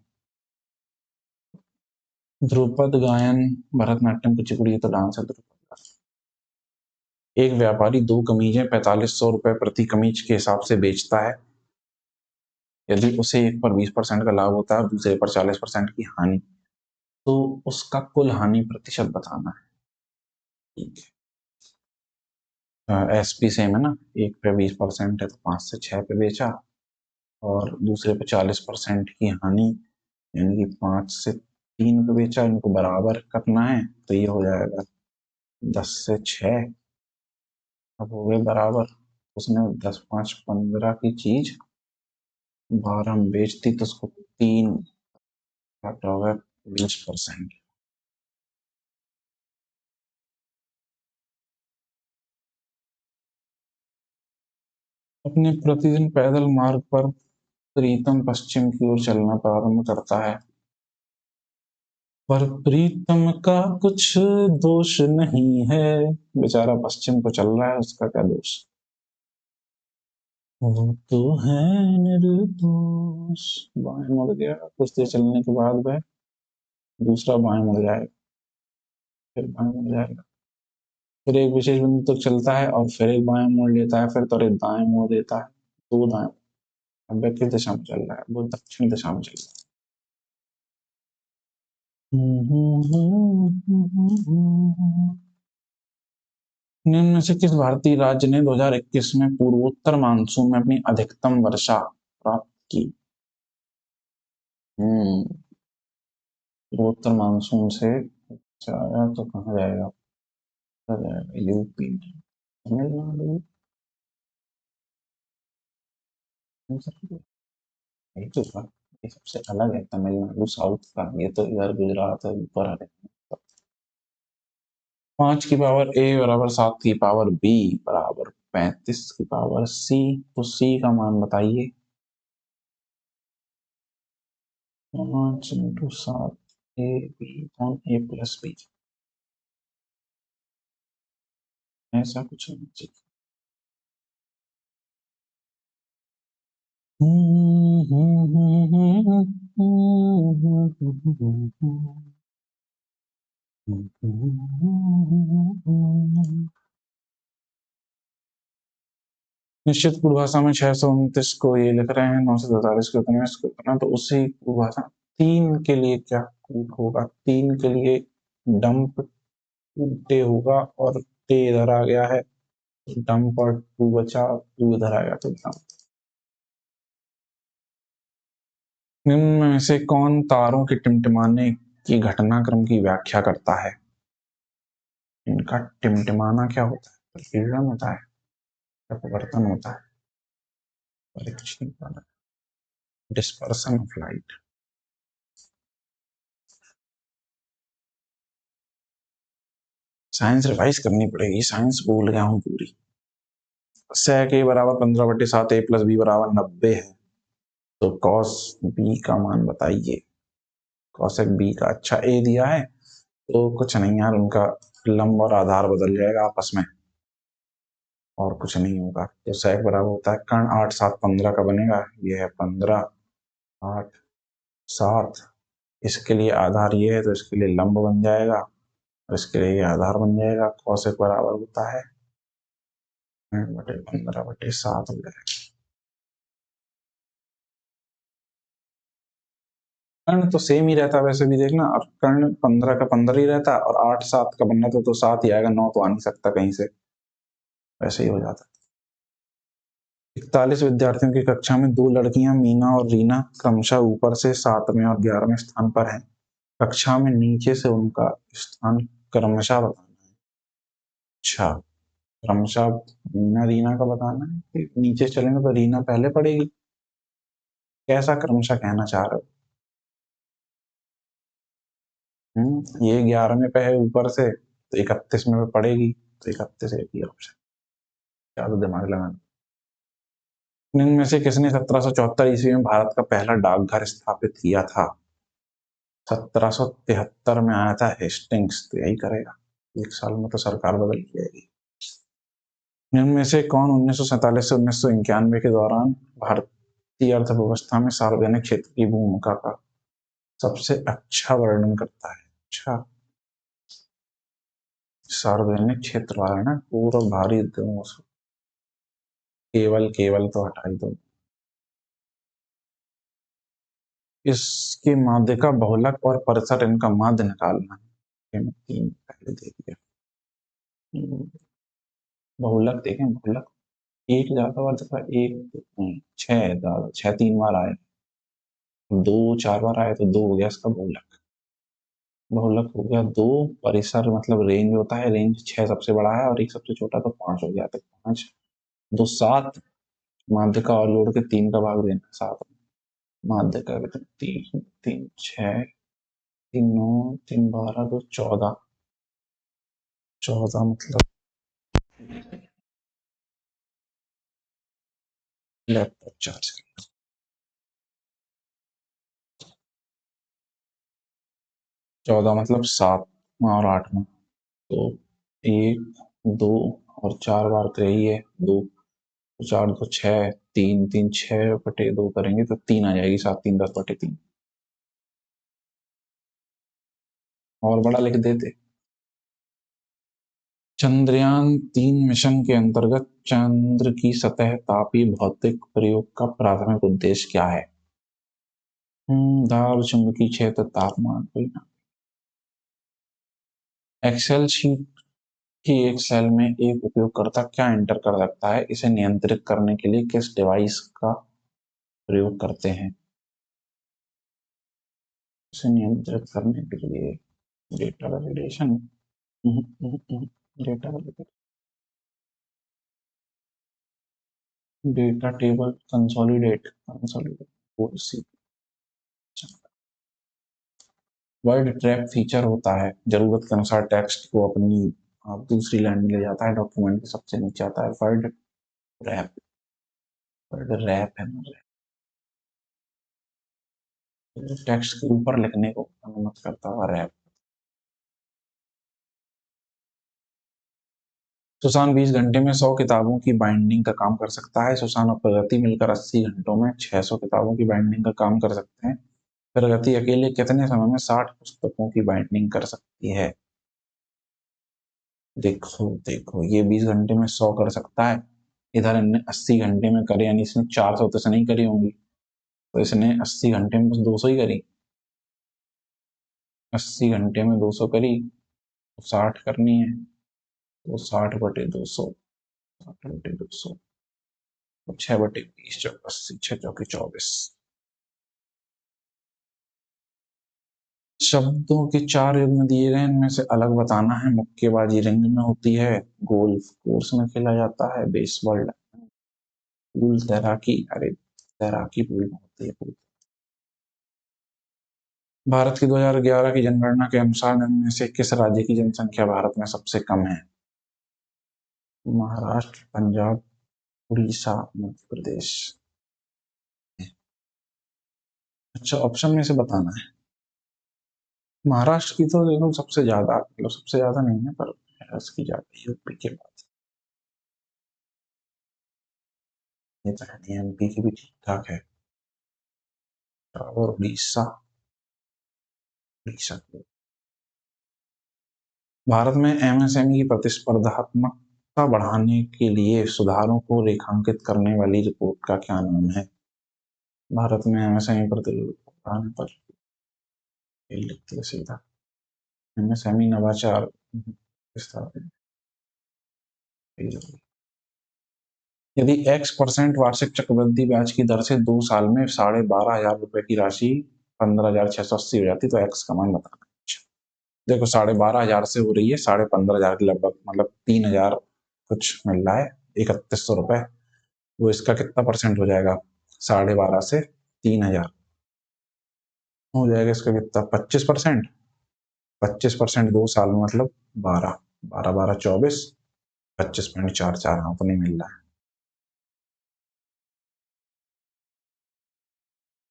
[SPEAKER 1] ध्रुपद गायन, भरतनाट्यम, कुचिपुड़ी, तो डांस है ध्रुपद। एक व्यापारी 2 कमीजें 4500 रुपए प्रति कमीज के हिसाब से बेचता है। यदि उसे एक पर 20% का लाभ होता है और दूसरे पर 40% की हानि, तो उसका कुल हानि प्रतिशत बताना है। ठीक है, एसपी सेम है ना, एक पे 20% है तो 5 से 6 पे बेचा, और दूसरे पे 40% की हानि, यानी कि 5 से 3 पे बेचा, इनको बराबर करना है तो ये हो जाएगा 10 से 6। अब हो गए बराबर, उसने 10 5 15 की चीज 12 में बेचती तो उसको 3 घाटा होगा 20%। अपने प्रतिदिन पैदल मार्ग पर प्रीतम पश्चिम की ओर चलना प्रारंभ करता है, पर प्रीतम का कुछ दोष नहीं है। बेचारा पश्चिम को चल रहा है, उसका क्या दोष? वो तो है निर्दोष। बाएं मुड़ गया, कुछ देर चलने के बाद वह दूसरा बाएं मुड़ जाएगा, फिर बाएं मुड़ जाएगा, फिर एक विशेष बिंदु तक चलता है और फिर एक बाएं मोड़ लेता है, फिर त्वरित दाएं मोड़ देता है, दो दाएं। अब वह किस दिशा में चल रहा है? वो दक्षिण दिशा में चल रहा है। निम्न में से किस भारतीय राज्य ने 2021 में पूर्वोत्तर मानसून में अपनी अधिकतम वर्षा प्राप्त की? उत्तर मानसून से आया तो कहाँ जाएगा? यूपी, तमिलनाडु, यही तो था। ये सबसे अलग है तमिलनाडु साउथ का, ये तो इधर गुजरात है ऊपर है। 5 की पावर ए बराबर 7 की पावर बी बराबर 35 की पावर सी, तो सी का मान बताइए। 5 into 7 A B on A plus B, ऐसा कुछ नहीं चाहिए। निश्चित पूर्वासा में 629 को ये लिख रहे हैं, 943 को इतने, इसको इतना, तो उसी पूर्वासा 3 के लिए क्या कूट होगा? 3 के लिए डंप डे होगा और डे इधर आ गया है, डंप और 2 बचा, 2 इधर आ गया तो डंप। निम्न में से कौन तारों के टिमटिमाने की घटनाक्रम की व्याख्या करता है? इनका टिमटिमाना क्या होता है? प्रकीर्णन होता है, अपवर्तन होता है, परीक्षण, dispersion of light. Science revise करनी पड़ेगी, साइंस भूल गया हूँ पूरी। sec a बराबर 15/7 a प्लस बी बराबर 90 है, तो cos b का मान बताइए। cosec b का, अच्छा a दिया है तो कुछ नहीं यार, उनका लंब और आधार बदल जाएगा आपस में और कुछ नहीं होगा। तो sec बराबर होता है कर्ण 8 7 15 का बनेगा, ये है 15 8 7, इसके लिए आधार ये है तो इसके लिए लंब बन जाएगा और इसके लिए आधार बन जाएगा। cosec बराबर होता है 15/7 हो जाएगा। कर्ण तो सेम ही रहता है वैसे भी देखना, और कर्ण 15 का 15 ही रहता है और 8 7 का बनना तो 7 ही आएगा, 9 तो आ नहीं सकता कहीं से, वैसे ही हो जाता है। 41 विद्यार्थियों की कक्षा में 2 लड़कियां मीना और रीना क्रमशः ऊपर से 7वें और 11वें स्थान पर हैं। कक्षा में नीचे से उनका स्थान क्रमशः बताना है। अच्छा, क्रमशः मीना रीना का बताना है कि नीचे चलेंगे तो रीना पहले पड़ेगी, कैसा क्रमशः कहना चाह रहे हो? ये 11वें पे है ऊपर से तो 31वें पे पड़ेगी, तो 31 एक ही ऑप्शन, ज्यादा दिमाग लगाना। निम्न में से किसने 1774 ईस्वी में भारत का पहला डाकघर स्थापित किया था? 1773 में आया था हेस्टिंग्स, तो यही करेगा, एक साल में तो सरकार बदल जाएगी। निम्न में से कौन 1947 से 1991 के दौरान भारतीय अर्थव्यवस्था में सार्वजनिक क्षेत्र की भूमिका का सबसे अच्छा वर्णन करता है? अच्छा, सार्वजनिक क्षेत्र वाला ना, पूरा भारी उद्योगों से, केवल केवल तो हटा ही दो। इसके माध्य का बहुलक और परिसर, इनका माध्य निकालना है। 3 पहले दे दिया। बहुलक देखें, बहुलक एक ज्यादा बार दफा, एक नहीं, 6 ज्यादा, 6 3 बार आए, 2 4 बार आए तो 2 हो गया इसका बहुलक। बहुलक हो गया 2, परिसर मतलब रेंज होता है, रेंज 6 सबसे बड़ा है और एक सबसे छोटा, तो 5 हो गया, तो 5 2 7, माध्य का और जोड़ के 3 का भाग देना 7, माध्य का 3 3 6 3 9 3 12 2 14, 14 मतलब लैपटॉप चार्ज कर, 14 मतलब 7वां और 8वां, तो 1 2 और 4 बार तो यही है 2, 4 2 6, 3 3 6/2 करेंगे तो 3 आ जाएगी, 7 3 10/3। और बड़ा लिख देते। चंद्रयान-3 मिशन के अंतर्गत चंद्र की सतह तापीय भौतिक प्रयोग का प्राथमिक उद्देश्य क्या है? दाब, चुंबकीय क्षेत्र, तापमान, कोई ना। एक्सेल शीट की एक सेल में एक उपयोगकर्ता क्या एंटर कर सकता है? इसे नियंत्रित करने के लिए किस डिवाइस का प्रयोग करते हैं? इसे नियंत्रित करने के लिए data validation, data validation, data table consolidate, consolidate, word trap feature होता है, जरूरत के अनुसार टेक्स्ट को अपनी आप दूसरी लाइन में ले जाता है, डॉक्यूमेंट के सबसे नीचे आता है वर्ड रैप, वर्ड रैप है, टेक्स्ट के ऊपर लिखने को अनुमति करता हुआ रैप। सुशांत 20 घंटे में 100 किताबों की बाइंडिंग का काम कर सकता है। सुशांत और प्रगति मिलकर 80 घंटों में 600 किताबों की बाइंडिंग का काम कर सकते हैं। प्रगति अकेले कितने समय में 60 पुस्तकों की बाइंडिंग कर सकती है? देखो देखो, ये 20 घंटे में 100 कर सकता है, इधर इनने 80 घंटे में करे, यानी इसने 400 तो नहीं करी होंगी, तो इसने 80 घंटे में बस 200 ही करी, 80 घंटे में 200 करी तो 60 करनी है, तो 60/200, 60/200, 6/20, 80, 6×4 = 24। शब्दों के 4 युग्म दिए गए, इनमें से अलग बताना है। मुक्केबाजी रिंग में होती है, गोल्फ कोर्स में खेला जाता है, बेसबॉल पूल, तैराकी, अरे तैराकी पूल में होती है पूल। भारत की 2011 की जनगणना के अनुसार इनमें से किस राज्य की जनसंख्या भारत में सबसे कम है? महाराष्ट्र, पंजाब, उड़ीसा, मध्य प्रदेश। अच्छा, ऑप्शन में से बताना है। महाराष्ट्र की तो देखो सबसे ज्यादा, मतलब सबसे ज्यादा नहीं है पर उसकी ज्यादा, यूपी के बाद ये तो है, एमपी की भी ठीक ठाक है, और उड़ीसा, उड़ीसा। भारत में एमएसएमई की प्रतिस्पर्धात्मकता बढ़ाने के लिए सुधारों को रेखांकित करने वाली रिपोर्ट का क्या नाम है? भारत में एमएसएमई प्रतिस्पर्धा बढ़ाने पर लिखते हैं सीधा, एमएसएमई नवाचार विस्तार। यदि x% वार्षिक चक्रवृद्धि ब्याज की दर से 2 साल में 12,500 रुपए की राशि 15,680 हो जाती तो x का मान बताना। देखो 12,500 से हो रही है 15,500 के लगभग, मतलब 3,000 कुछ मिल रहा है, 3,100 रुपए, वो इसका कितना परसेंट हो जाएगा? 12,500 से 3,000 हो जाएगा, इसका कितना? 25%, 25% 2 साल में मतलब 12, 12, 12, 24, 25.44, हाँ तो नहीं मिल रहा है।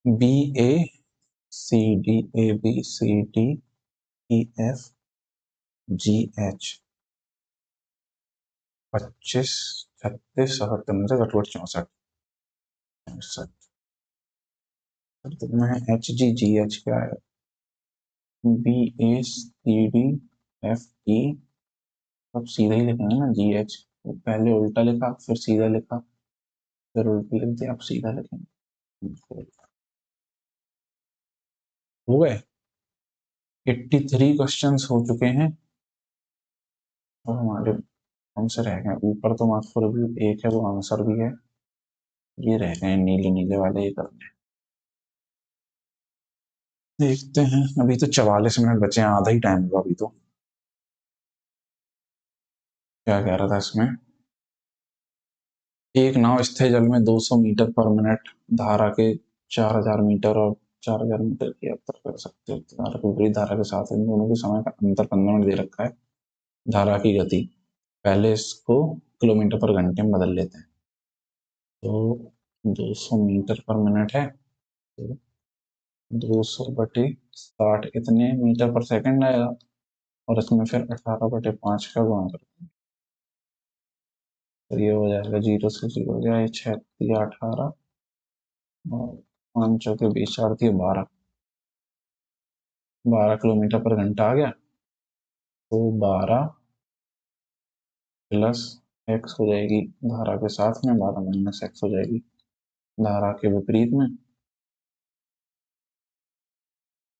[SPEAKER 1] BACD, ABCDEFGH, 25, 36, 67, 68, 64, में HGGH क्या है? BACDFE, अब सीधा ही लिखेंगे ना, GH पहले उल्टा लिखा फिर सीधा लिखा फिर उल्टा लिख दिया, अब सीधा लिखेंगे। हो गए 83 क्वेश्चंस हो चुके हैं और हमारे आंसर रह गए। ऊपर तो मार्क्स रिव्यू एक है, वो आंसर भी है, ये रह गए नीले नीले वाले ये करने। देखते हैं, अभी तो 44 मिनट बचे हैं, आधा ही टाइम हुआ अभी तो। क्या कह रहा था इसमें? एक नाव स्थिर जल में 200 मीटर पर मिनट धारा के 4,000 मीटर और 4,000 मीटर की यात्रा कर सकते हैं। धारा के विपरीत धारा के साथ इन दोनों के समय का अंतर 15 मिनट दे रखा है। धारा की गति, पहले इसको किलोमीटर पर घंटे में बदल लेते हैं, तो 200 मीटर पर मिनट है, तो 200/60 इतने मीटर पर सेकंड आएगा, और इसमें फिर 18/5 का गुणा करते हैं, तो ये हो जाएगा 0 से 0 हो गया, 6 या 18 और 5 चौके 20, 4 दिए 12, 12 किलोमीटर पर घंटा आ गया, तो 12 प्लस एक्स हो जाएगी धारा के साथ में, 12 माइनस एक्स हो जाएगी धारा के विपरीत में।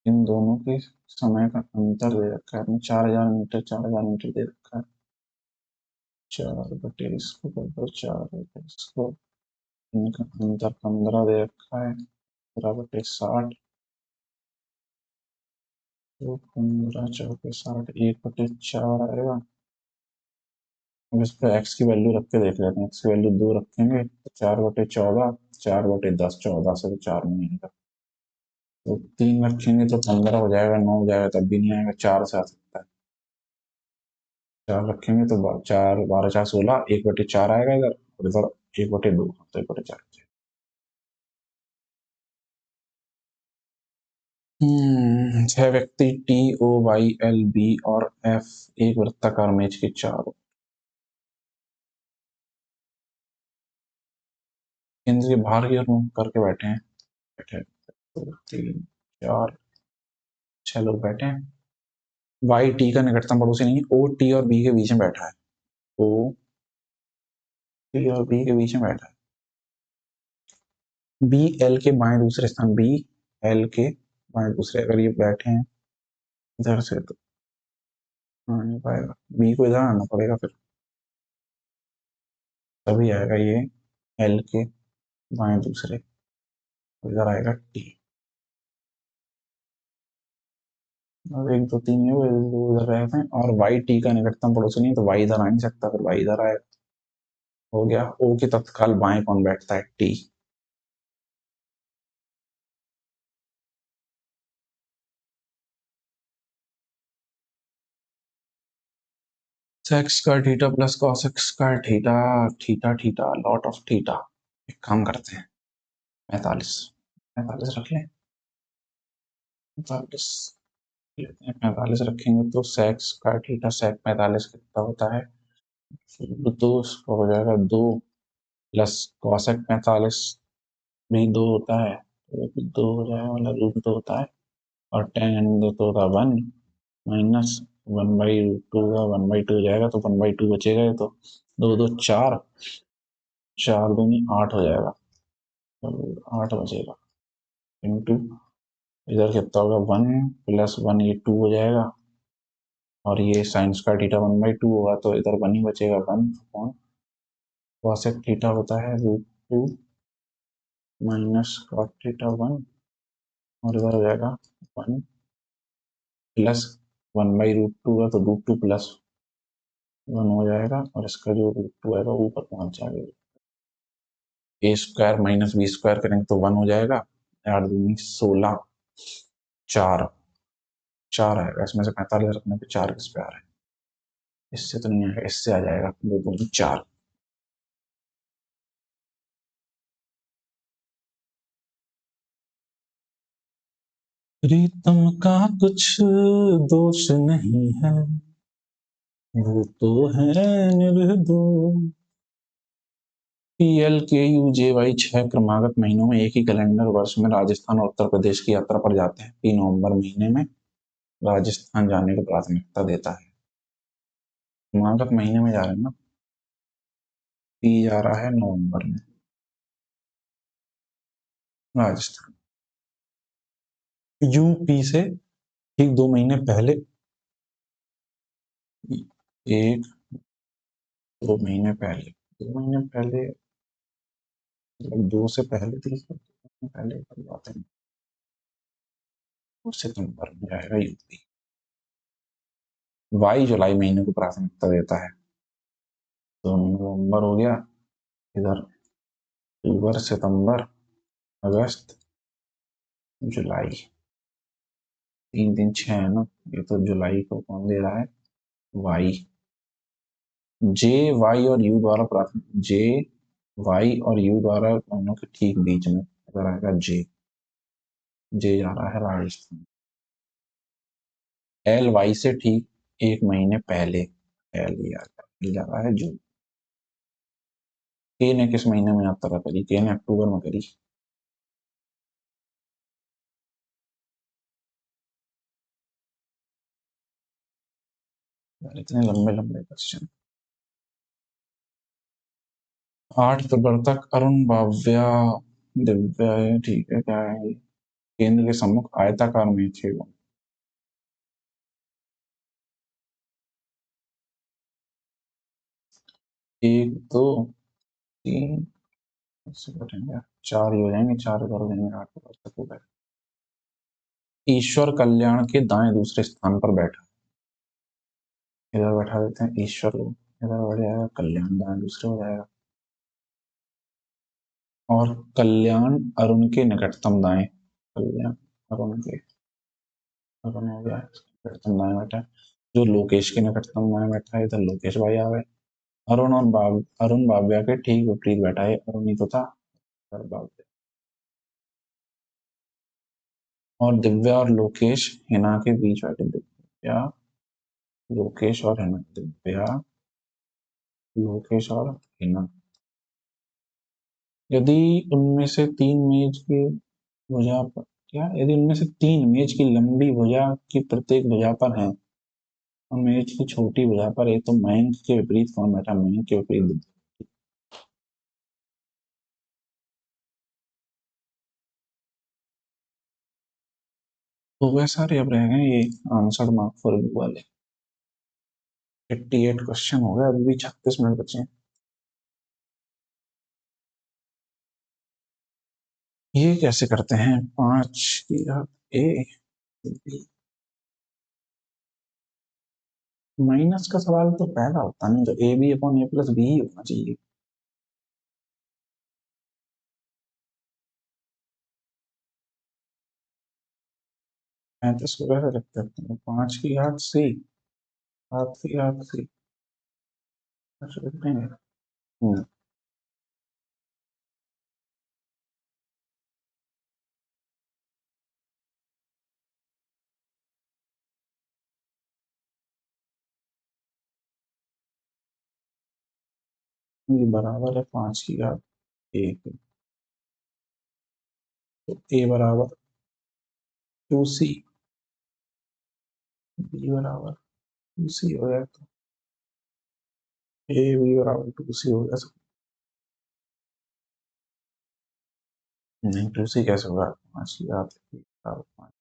[SPEAKER 1] इन दोनों के समय का अंतर दे रखा है, 4,000 मीटर, 4,000 मीटर दे रखा है, 4 बटे इसको कर दो, 4 इसको, इनका अंतर 15 दे रखा है, 15/60, तो 15 × 4 = 60, 1/4 आएगा। अब इस पे x की वैल्यू रख के देख लेते हैं। x की वैल्यू 2 रखेंगे तो 4/14, 4/10, 14 से तो 4 नहीं आएगा। तो 3 रखेंगे तो 15 हो जाएगा, 9 हो जाएगा तब भी नहीं आएगा, 4 से आ सकता है। 4 रखेंगे तो 4 12 4 16, 1/4 आएगा इधर, और इधर 1/2, तो 1/4। 6 व्यक्ति T O Y L B और एफ एक वृत्ताकार मेज के चारों केंद्र के बाहर की ओर मुंह करके बैठे हैं। बैठे 2 3 4 6 लोग बैठे हैं। वाई टी का निकटतम पड़ोसी नहीं है, ओ टी और बी के बीच में बैठा है। ओ टी और बी के बीच में बैठा है। बी एल के बाएं दूसरे स्थान, बी एल के बाएं दूसरे, अगर ये बैठे हैं इधर से तो आ नहीं पाएगा, बी को इधर आना पड़ेगा, फिर तभी आएगा ये एल के बाएं दूसरे, इधर आएगा टी। और 1 2 3 है वो इधर रहते हैं, और वाई टी का निकटतम पड़ोसी नहीं तो वाई इधर आ नहीं सकता, फिर वाई इधर आएगा। हो गया। ओ के तत्काल बाएं कौन बैठता है? T. Sex square theta plus cos square theta, theta theta lot of theta. एक काम करते हैं, 45 45 रख लें। 45 लेते हैं, 45 रखेंगे तो सेक्स स्क्वायर थीटा सेक 45 कितना होता है? दो हो जाएगा, 2 प्लस कॉसेक 45 भी 2 होता है, तो 2 हो जाएगा, मतलब √2 होता है। और टेन तो होगा 1 माइनस 1/2 का 1/2 हो जाएगा, तो 1/2 बचेगा, तो 2 2 4, 4 दूनी 8 हो जाएगा, तो 8 बचेगा। इंटू इधर कितना होगा, 1 प्लस 1, ये 2 हो जाएगा, और ये साइन स्क्वायर थीटा 1/2 होगा, तो इधर 1 ही बचेगा, 1 अपॉन कॉसेक थीटा होता है √2 माइनस कॉट थीटा 1, और इधर हो जाएगा 1 प्लस 1/√2 है, तो √2 प्लस 1 हो जाएगा, और इसका जो √2 आएगा ऊपर पहुंच जाएगा। ए स्क्वायर माइनस बी स्क्वायर करेंगे तो 1 हो जाएगा, 8 दूनी 16, 4 4 आएगा, इसमें से 45 रखने पे 4 किस पे आ रहा है? इससे तो नहीं आएगा, इससे आ जाएगा, 2 दूनी 4। प्रीतम का कुछ दोष नहीं है, वो तो है निर्दोष। PLKUJY 6 क्रमागत महीनों में एक ही कैलेंडर वर्ष में राजस्थान और उत्तर प्रदेश की यात्रा पर जाते हैं। P नवंबर महीने में राजस्थान जाने को प्राथमिकता देता है। क्रमागत महीने में जा रहे हैं ना, P जा रहा है नवंबर में राजस्थान। UP से ठीक 2 महीने पहले, 1 2 महीने पहले, 2 महीने पहले, मतलब 2 से पहले, 3 पहले जाते हैं, सितंबर में जाएगा यूपी। वाई जुलाई महीने को प्राथमिकता देता है, तो नवंबर हो गया, इधर अक्टूबर सितंबर अगस्त जुलाई, 3 3 6 है ना, ये तो जुलाई को कौन दे रहा है? वाई। जे वाई और यू द्वारा प्राथमिक, जे वाई और यू द्वारा दोनों के ठीक बीच में अगर आएगा जे, जे जा रहा है राजस्थान। एल वाई से ठीक 1 महीने पहले, एल जा रहा है जून। के ने किस महीने में यात्रा करी? के ने अक्टूबर में करी। इतने लंबे लंबे क्वेश्चन। 8 प्रवर्तक अरुण भाव्या दिव्या है, ठीक है, क्या है? केंद्र के सम्मुख आयताकार में थे वो। 1 2 3, इससे कटेंगे 4 ही हो जाएंगे, 4 इधर हो जाएंगे, 8 प्रवर्तक हो गए। ईश्वर कल्याण के दाएं दूसरे स्थान पर बैठा। इधर बैठा देते हैं ईश्वर को, इधर बैठ जाएगा कल्याण दाएं दूसरे हो जाएगा। और कल्याण अरुण के निकटतम दाएं, कल्याण अरुण के, अरुण हो गया निकटतम दाएं बैठा है। जो लोकेश के निकटतम दाएं बैठा है, इधर लोकेश भाई आ गए। अरुण बाव्या के ठीक विपरीत बैठा है, अरुण ही तो था। बाव्या और दिव्या और लोकेश हिना के बीच बैठे। दिव्या लोकेश और हिना, दिव्या लोकेश और हिना। यदि उनमें से तीन मेज की भुजा पर, क्या यदि उनमें से तीन मेज की लंबी भुजा की प्रत्येक भुजा पर है और मेज की छोटी भुजा पर है, तो मयंक के विपरीत कौन बैठा? मयंक के विपरीत। तो वह सारे अब रह गए ये आंसर मार्क फॉर व्यू वाले। 88 क्वेश्चन हो गए, अभी भी 36 मिनट बचे हैं। ये कैसे करते हैं? 5 की घात ए, माइनस का सवाल तो पैदा होता नहीं, तो A B upon A plus B ही होना चाहिए। पैंतीस को कैसे रखते हैं? 5 की घात सी, 7 की घात सी ऐसे रखते हैं। ये बराबर है 5 की घात एक, तो ए बराबर 2c, बी बराबर 2c हो गया, तो ए बी बराबर 2c हो गया। नहीं 2c कैसे होगा? 5 की घात एक बराबर 5।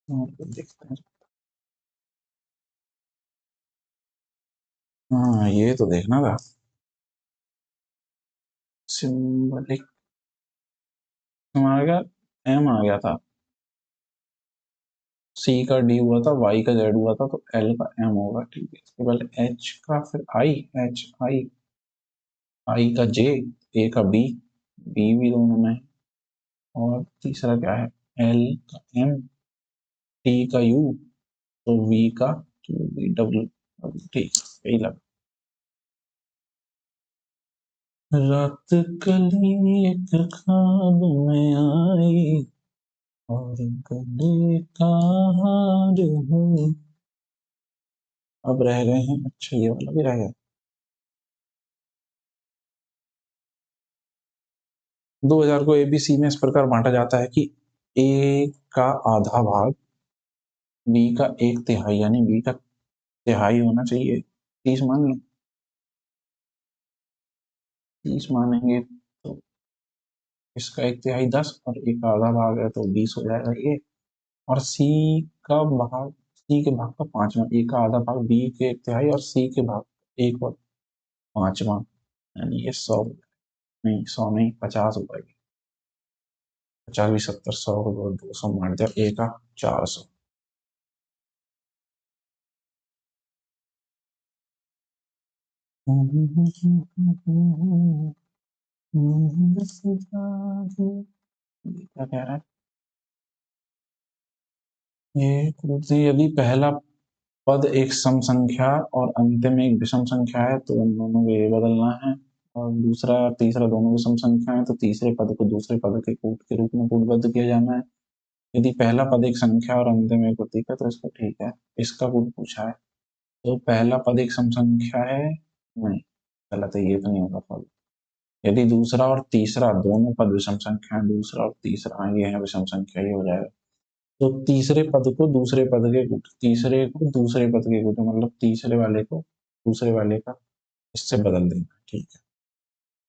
[SPEAKER 1] और देखते हैं। हाँ ये तो देखना था। सिंबलिक हमारा एम आ गया था, सी का डी हुआ था, वाई का जेड हुआ था, तो एल का एम होगा। ठीक है, इसके पहले एच का, फिर आई, एच आई, आई का जे, ए का बी, बी भी दोनों में है, और तीसरा क्या है? एल का एम, टी का यू, तो वी का क्यू, वी डब्ल्यू। ठीक, यही लगा। रात कली एक ख्वाब में आई और गले का हार हूँ। अब रह गए हैं, अच्छा ये वाला भी रह गया। 2000 को एबीसी में इस प्रकार बांटा जाता है कि ए का आधा भाग बी का एक तिहाई, यानी बी का तिहाई होना चाहिए। 30 मान लें, 30 मानेंगे तो इसका एक तिहाई 10 और एक आधा भाग है तो 20 हो जाएगा ये। और सी का भाग, सी के भाग का पांचवा, ए का आधा भाग बी के एक तिहाई और सी के भाग एक और पांचवा, यानी ये 100, नहीं 100 नहीं 50 हो पाएगी। 50 भी 70, 100 को 200 मार दिया, ए का 400। क्या कह रहा है ये? कुर्सी यदि पहला पद एक सम संख्या और अंत में एक विषम संख्या है तो उन दोनों को ये बदलना है, और दूसरा तीसरा दोनों विषम संख्या है तो तीसरे पद को दूसरे पद के कूट के रूप में कूटबद्ध किया जाना है। यदि पहला पद एक संख्या और अंत में एक प्रतीक है तो इसका ठीक है, इसका कूट पूछा है। तो पहला पद एक सम संख्या है, नहीं गलत है, ये तो नहीं होगा पद। यदि दूसरा और तीसरा दोनों पद विषम संख्या है, दूसरा और तीसरा ये है विषम संख्या, ये हो जाएगा। तो तीसरे पद को दूसरे पद के गुट, तीसरे को दूसरे पद के गुट, मतलब तीसरे वाले को दूसरे वाले का इससे बदल देना। ठीक है,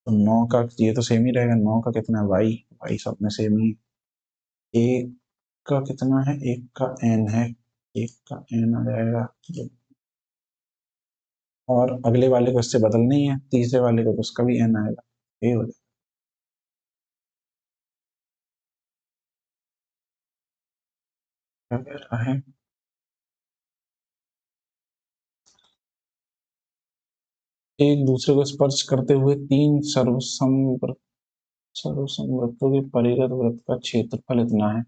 [SPEAKER 1] तो 9 का ये तो सेम ही रहेगा। 9 का कितना है? वाई, वाई सब में सेम ही। एक का कितना है? एक का एन है, एक का एन आ जाएगा। और अगले वाले को इससे बदलना ही है, तीसरे वाले को तो उसका भी n आएगा, ये हो जाएगा। क्या कह रहा है? एक दूसरे को स्पर्श करते हुए तीन सर्वसमवृत्तों के परिगत वृत्त का क्षेत्रफल इतना है।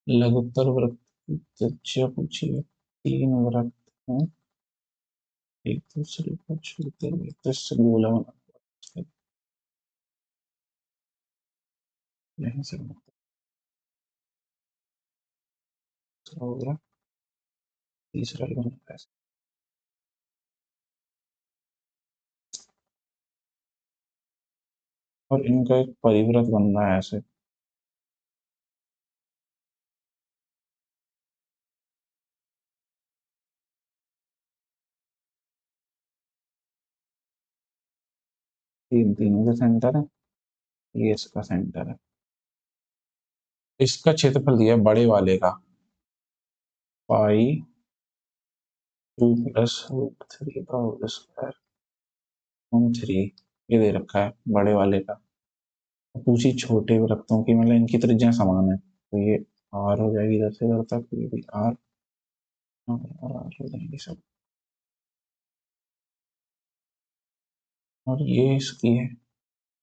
[SPEAKER 1] लघुत्तर वृत्त की त्रिज्या पूछी है। तीन वृत्त हैं, एक दूसरे को छूते हुए गोला बना, यहीं से हो गया, तीसरा ही बना है। और इनका एक परिव्रत बन रहा है ऐसे। तीन तीनों का सेंटर है, ये इसका सेंटर है। इसका क्षेत्रफल दिया है बड़े वाले का, पाई 2 + √3 का होल स्क्वायर 3, ये दे रखा है बड़े वाले का। पूछी छोटे वृत्तों की, मतलब इनकी त्रिज्या समान है, तो ये आर हो जाएगी इधर से इधर तक, ये भी आर और आर हो जाएंगे सब। और ये इसकी है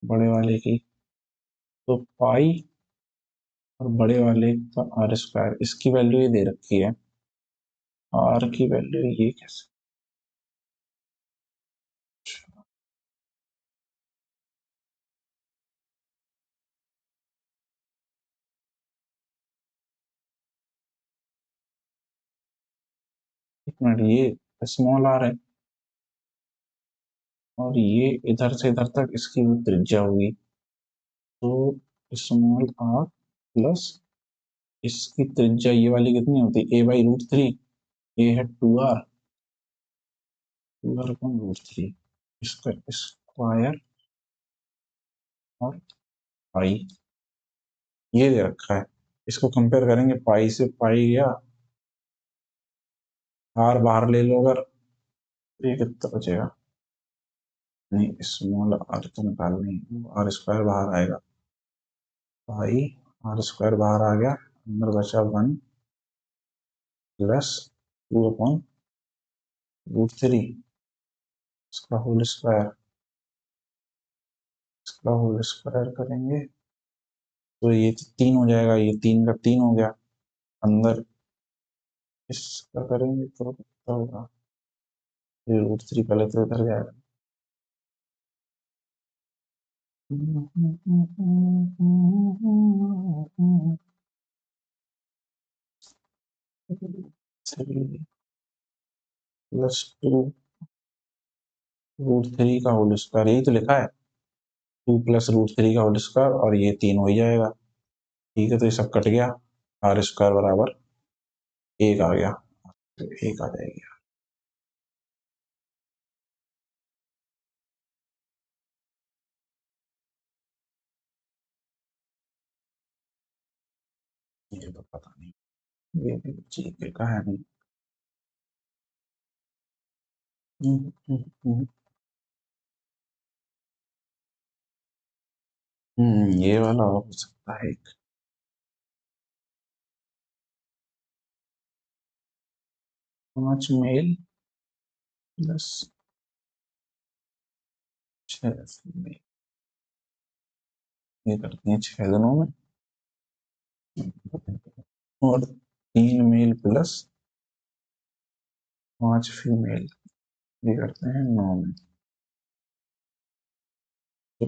[SPEAKER 1] बड़े वाले की, तो पाई और बड़े वाले का आर स्क्वायर, इसकी वैल्यू ये दे रखी है, आर की वैल्यू ये कैसे? एक मिनट, ये स्मॉल आर है और ये इधर से इधर तक इसकी वो त्रिज्या होगी, तो स्मॉल आर प्लस इसकी त्रिज्या ये वाली कितनी होती है, a/√3, ये है 2r, 2r/√3, इसका स्क्वायर और पाई, ये दे रखा है। इसको कंपेयर करेंगे, पाई से पाई गया, आर बाहर ले लो अगर, तो ये कितना बचेगा? नहीं, स्मॉल आर तो निकाल नहीं, आर स्क्वायर बाहर आएगा, पाई आर स्क्वायर बाहर आ गया, अंदर बचा 1 प्लस 2/√3, इसका होल स्क्वायर, इसका होल स्क्वायर करेंगे तो ये 3 हो जाएगा, ये 3 का 3 हो गया, अंदर इसका करेंगे तो कितना होगा, ये √3 पहले तो इधर जाएगा। +2√3 का होल स्क्वायर, यही तो लिखा है, 2 + √3 का होल स्क्वायर, और ये 3 हो ही जाएगा। ठीक है, तो ये सब कट गया, आर स्क्वायर बराबर 1 आ गया, तो 1 आ जाएगी। ये तो पता नहीं, ये भी जीके का है नहीं। हम्म, हम्म, हम्म, ये वाला हो सकता है एक। 5 मेल प्लस 6 फीमेल, ये करते हैं 6 दिनों में, और 3 मेल प्लस 5 फीमेल, ये करते हैं 9 में। तो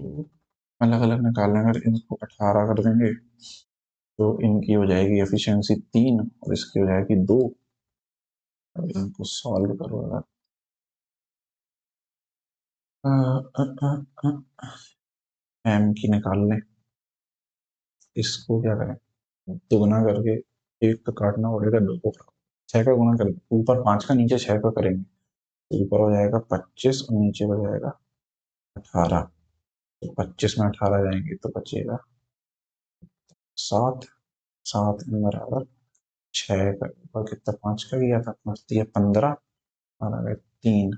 [SPEAKER 1] अलग अलग निकालने, अगर इनको 18 कर देंगे तो इनकी हो जाएगी एफिशिएंसी 3 और इसकी हो जाएगी 2। अब इनको सॉल्व करो अगर, एम की निकाल लें, इसको क्या करें, दुगना करके, एक तो काटना पड़ेगा, 2 को 6 का गुना कर, ऊपर 5 का नीचे 6 का करेंगे, तो ऊपर हो जाएगा 25 और नीचे हो जाएगा 18, तो 25 में 18 जाएंगे तो बचेगा 7, 7 में बराबर 6 का ऊपर कितना 5 का किया था, बचती है 15 और अगर 3,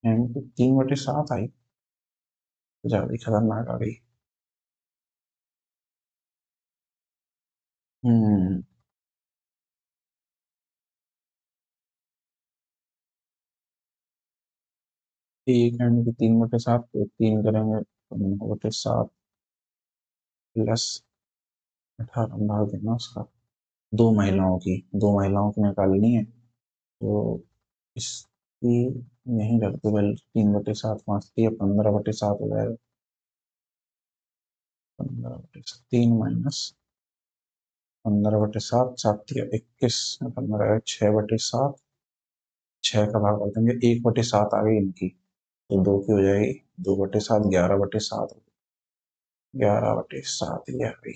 [SPEAKER 1] MP 3/7 आई, ज्यादा खतरनाक आ गई। हम्म। एक MP 3/7 तो 3 करेंगे तो 9/7 प्लस 18 भाग देना उसका। दो महिलाओं की निकालनी है तो इसकी यहीं रख दो पहले। 3/7 5 15/7 हो जाएगा। 15/3 - 15/7 7 × 21 15 6/7 6 का भाग कर देंगे। 1/7 आ गई इनकी तो 2 की हो जाएगी। 2/7 11/7 11/7 ये आ गई।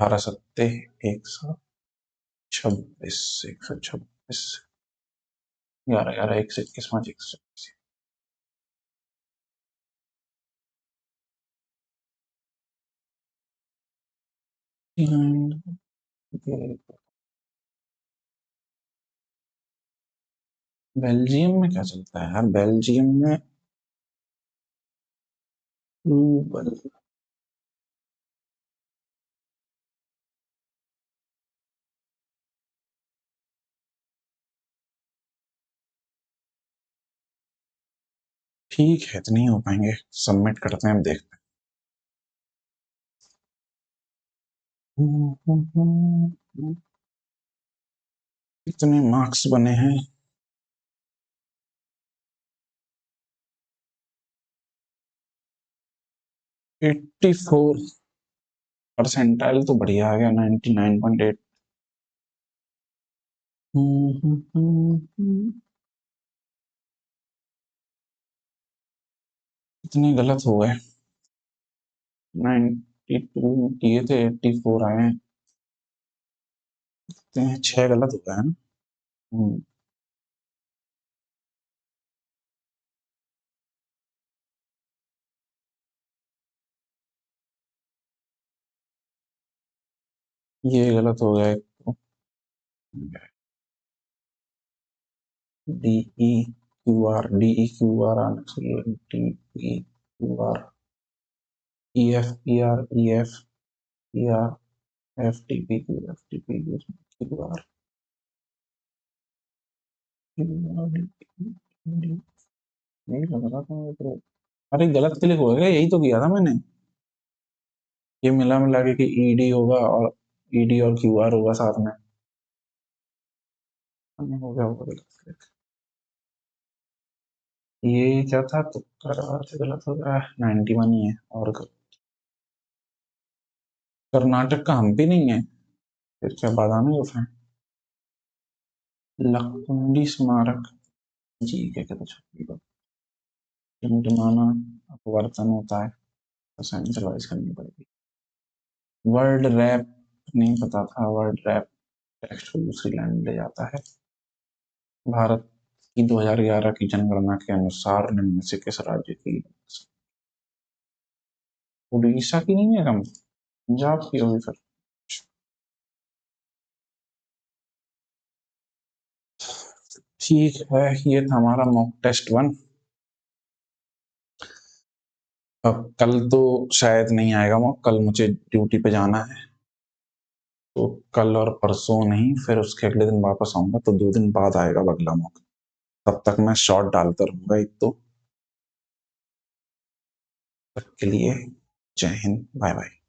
[SPEAKER 1] 18 × 7 126 126 11 11 1 से 21 5 126। बेल्जियम में क्या चलता है यार? बेल्जियम में ठीक है, तो नहीं हो पाएंगे। सबमिट करते हैं, अब देखते हैं कितने मार्क्स बने हैं। 84 परसेंटाइल तो बढ़िया आ गया। 99.8। कितने गलत हो गए? 92 किए थे, 84 आए हैं। 6 गलत हो गए हैं ना। ये गलत हो गया एक तो। DEQR आना चाहिए। DEQR EF FTP नहीं लग रहा था मेरे को। अरे गलत क्लिक हो गया, यही तो किया था मैंने। ये मिला मिला के ईडी होगा और ईडी और क्यूआर होगा साथ में। हो गया होगा गलत click। ये क्या था? तुक्का रहा था, गलत हो गया। 91 ही है और कर्नाटक का हम्पी नहीं है? फिर क्या बादामी गुफा? लकुंडी स्मारक जी के तो छपी को टिमटिमाना अपवर्तन होता है तो सेंट्रलाइज करनी पड़ेगी। वर्ल्ड रैप नहीं पता था। वर्ल्ड रैप टेक्स्ट को दूसरी लैंड ले जाता है। भारत की 2011 की जनगणना के अनुसार निम्न में से किस राज्य की? उड़ीसा की नहीं है कम, पंजाब की होगी फिर। ठीक है, ये था हमारा मॉक टेस्ट 1। अब कल तो शायद नहीं आएगा मॉक, कल मुझे ड्यूटी पे जाना है तो कल और परसों नहीं, फिर उसके अगले दिन वापस आऊंगा तो 2 दिन बाद आएगा अगला मॉक। तब तक मैं शॉर्ट डालता रहूंगा एक तो। तब के लिए जय हिंद, बाय बाय।